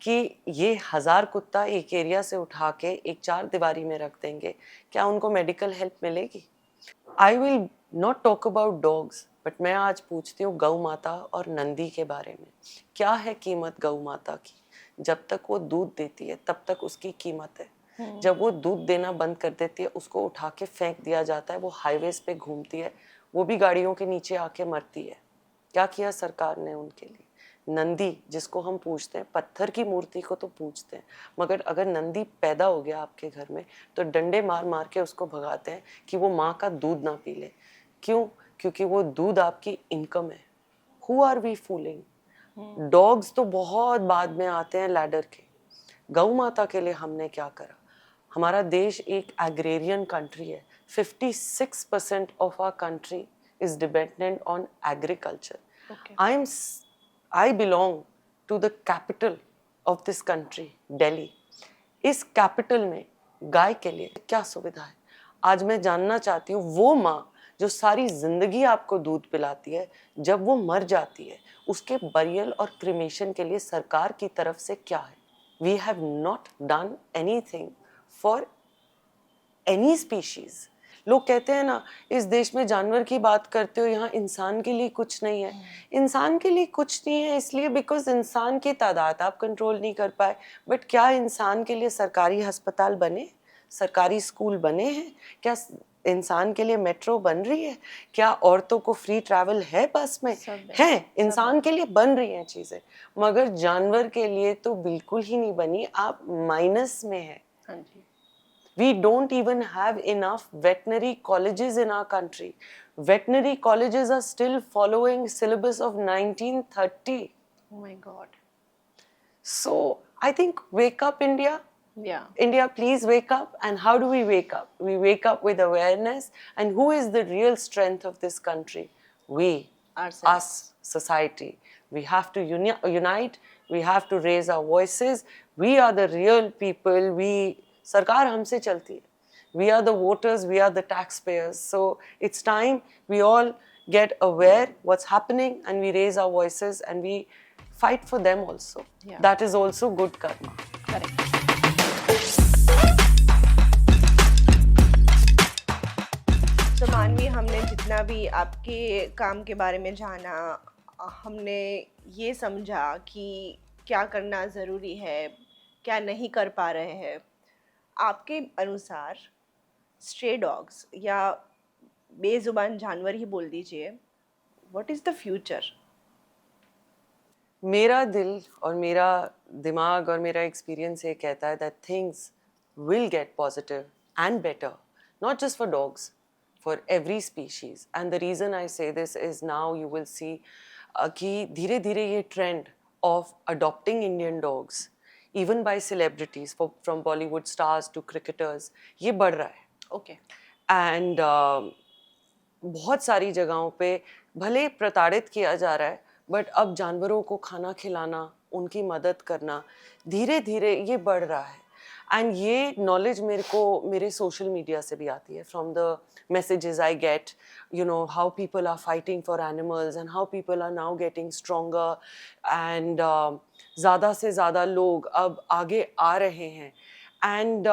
Speaker 1: कि ये 1000 कुत्ता एक एरिया से उठा के एक 4 दीवारी में रख देंगे, क्या उनको मेडिकल हेल्प मिलेगी? I will not talk about dogs, but मैं आज पूछती हूँ गौ माता और नंदी के बारे में। क्या है कीमत गौ माता की? जब तक वो दूध देती है तब तक उसकी कीमत है। जब वो दूध देना बंद कर देती है उसको उठा के फेंक दिया जाता है, वो हाईवेज पे घूमती है, वो भी गाड़ियों के नीचे आके मरती है। क्या किया सरकार ने उनके लिए? नंदी जिसको हम पूजते हैं, पत्थर की मूर्ति को तो पूजते हैं, मगर अगर नंदी पैदा हो गया आपके घर में तो डंडे मार मार के उसको भगाते हैं कि वो माँ का दूध ना पी ले। क्यों? क्योंकि वो दूध आपकी इनकम है। Who are we fooling? Dogs तो बहुत बाद में आते हैं लैडर के। गौ माता के लिए हमने क्या करा? हमारा देश एक एग्रेरियन कंट्री है। 56% of our country is dependent on agriculture.
Speaker 2: Okay.
Speaker 1: I belong to the capital of this country, Delhi. इस कैपिटल में गाय के लिए क्या सुविधा है? आज मैं जानना चाहती हूँ वो माँ जो सारी जिंदगी आपको दूध पिलाती है, जब वो मर जाती है उसके बरियल और क्रिमेशन के लिए सरकार की तरफ से क्या है? We have not done anything for any species. लोग कहते हैं ना इस देश में जानवर की बात करते हो, यहाँ इंसान के लिए कुछ नहीं है। इंसान के लिए कुछ नहीं है इसलिए बिकॉज इंसान की तादाद आप कंट्रोल नहीं कर पाए। बट क्या इंसान के लिए सरकारी अस्पताल बने, सरकारी स्कूल बने हैं? क्या इंसान के लिए मेट्रो बन रही है? क्या औरतों को फ्री ट्रैवल है बस में? है, इंसान के लिए बन रही हैं चीजें, मगर जानवर के लिए तो बिल्कुल ही नहीं बनी। आप माइनस में है।
Speaker 2: हाँ जी।
Speaker 1: We don't even have enough veterinary colleges in our country. Veterinary colleges are still following syllabus of 1930.
Speaker 2: Oh my God.
Speaker 1: So I think wake up India.
Speaker 2: Yeah.
Speaker 1: India, please wake up. And how do we wake up? We wake up with awareness. And who is the real strength of this country? We,
Speaker 2: Ourselves.
Speaker 1: us, society. We have to unite. We have to raise our voices. We are the real people. सरकार हमसे चलती है. We are the voters, we are the taxpayers. So it's time we all get aware what's happening and we raise our voices and we fight for them also.
Speaker 2: Yeah.
Speaker 1: That is also good karma.
Speaker 2: Correct. तो मानवी, हमने जितना भी आपके काम के बारे में जाना, हमने ये समझा कि क्या करना ज़रूरी है, क्या नहीं कर पा रहे हैं। आपके अनुसार स्ट्रे डॉग्स या बेजुबान जानवर ही बोल दीजिए, व्हाट इज़ द फ्यूचर?
Speaker 1: मेरा दिल और मेरा दिमाग और मेरा एक्सपीरियंस ये कहता है that things will get positive and better, not just for dogs, for every species. And the reason I say this is now you will see कि धीरे धीरे ये trend of adopting Indian dogs, even by celebrities, from Bollywood stars to cricketers, ये बढ़ रहा है.
Speaker 2: Okay
Speaker 1: and बहुत सारी जगहों पे भले प्रताड़ित किया जा रहा है, बट अब जानवरों को खाना खिलाना, उनकी मदद करना धीरे धीरे ये बढ़ रहा है. एंड ये नॉलेज मेरे को मेरे सोशल मीडिया से भी आती है, from the messages I get, you know, how people are fighting for animals and how people are now getting stronger. And ज़्यादा से ज़्यादा लोग अब आगे आ रहे हैं. एंड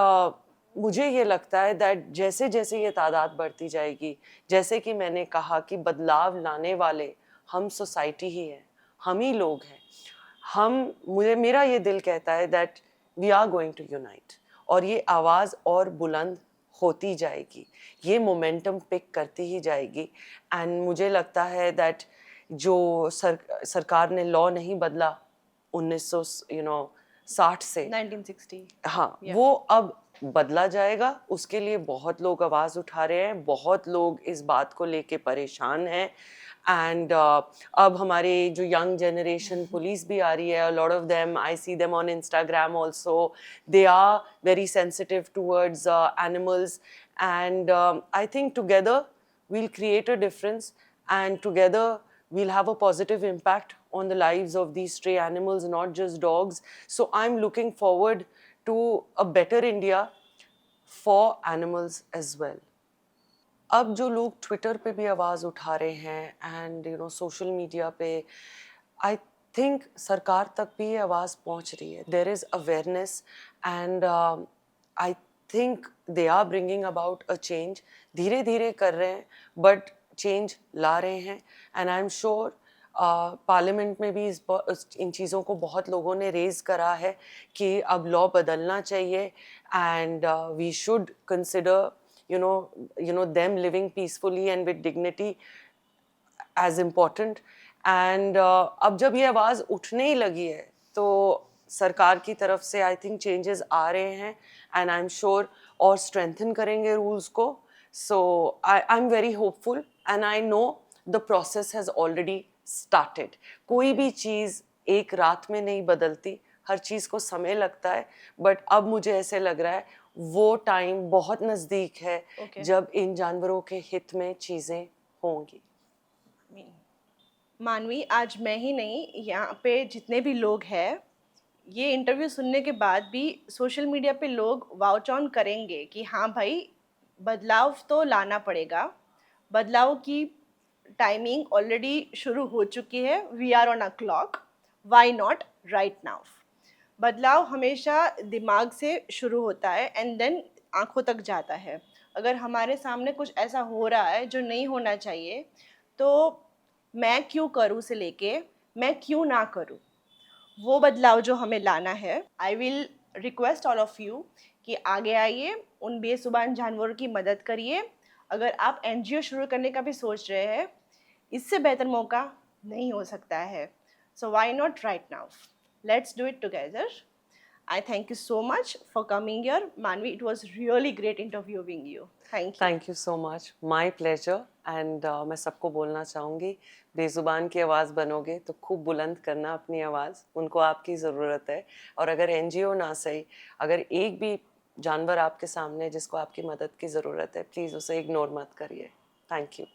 Speaker 1: मुझे ये लगता है दैट जैसे जैसे ये तादाद बढ़ती जाएगी, जैसे कि मैंने कहा कि बदलाव लाने वाले हम सोसाइटी ही है, हम ही लोग हैं. मेरा ये दिल कहता है that we are going to unite, और ये आवाज़ और बुलंद होती जाएगी, ये मोमेंटम पिक करती ही जाएगी. एंड मुझे लगता है दैट जो सरकार ने लॉ नहीं बदला 1960 से
Speaker 2: 1960
Speaker 1: हाँ, वो अब बदला जाएगा. उसके लिए बहुत लोग आवाज़ उठा रहे हैं, बहुत लोग इस बात को लेके परेशान हैं. एंड अब हमारे जो यंग जनरेशन पुलिस भी आ रही है, a lot of them, I see them on Instagram also, they are very sensitive towards animals. And I think together we'll create a difference, and together we'll have a positive impact on the lives of these stray animals, not just dogs. So I'm looking forward to a better India for animals as well. अब जो लोग Twitter पे भी आवाज़ उठा रहे हैं and you know social media पे, आई थिंक सरकार तक भी ये आवाज़ पहुंच रही है. There is awareness and I think they are bringing about a change. धीरे धीरे कर रहे हैं बट चेंज ला रहे हैं. And I am sure parliament में भी इन चीज़ों को बहुत लोगों ने रेज करा है कि अब लॉ बदलना चाहिए. And we should consider you know them living peacefully and with dignity as important. And अब जब ये आवाज़ उठने ही लगी है तो सरकार की तरफ से आई थिंक चेंजेस आ रहे हैं, एंड आई एम श्योर और स्ट्रेंथन करेंगे रूल्स को. So I am very hopeful and I know the process has already started. कोई भी चीज़ एक रात में नहीं बदलती, हर चीज़ को समय लगता है. बट अब मुझे ऐसे लग रहा है वो टाइम बहुत नज़दीक है जब इन जानवरों के हित में चीज़ें होंगी.
Speaker 2: मानवी, आज मैं ही नहीं, यहाँ पे जितने भी लोग हैं, ये इंटरव्यू सुनने के बाद भी सोशल मीडिया पे लोग वाउच ऑन करेंगे कि हाँ भाई, बदलाव तो लाना पड़ेगा. बदलाव की टाइमिंग ऑलरेडी शुरू हो चुकी है. We are on a clock, why not right now. बदलाव हमेशा दिमाग से शुरू होता है एंड देन आँखों तक जाता है. अगर हमारे सामने कुछ ऐसा हो रहा है जो नहीं होना चाहिए, तो मैं क्यों करूँ से लेके मैं क्यों ना करूँ, वो बदलाव जो हमें लाना है. I will request all of you कि आगे आइए, उन बेजुबान जानवरों की मदद करिए. अगर आप एनजीओ शुरू करने का भी सोच रहे हैं, इससे बेहतर मौका नहीं हो सकता है. So why not right now. Let's do it together. I thank you so much for coming here. Manvi, it was really great interviewing you. Thank you.
Speaker 1: Thank you so much. My pleasure. And मैं सबको बोलना चाहूँगी, बेजुबान की आवाज़ बनोगे तो खूब बुलंद करना अपनी आवाज़, उनको आपकी ज़रूरत है. और अगर एनजीओ ना सही, अगर एक भी जानवर आपके सामने जिसको आपकी मदद की ज़रूरत है, प्लीज़ उसे इग्नोर मत करिए. Thank you.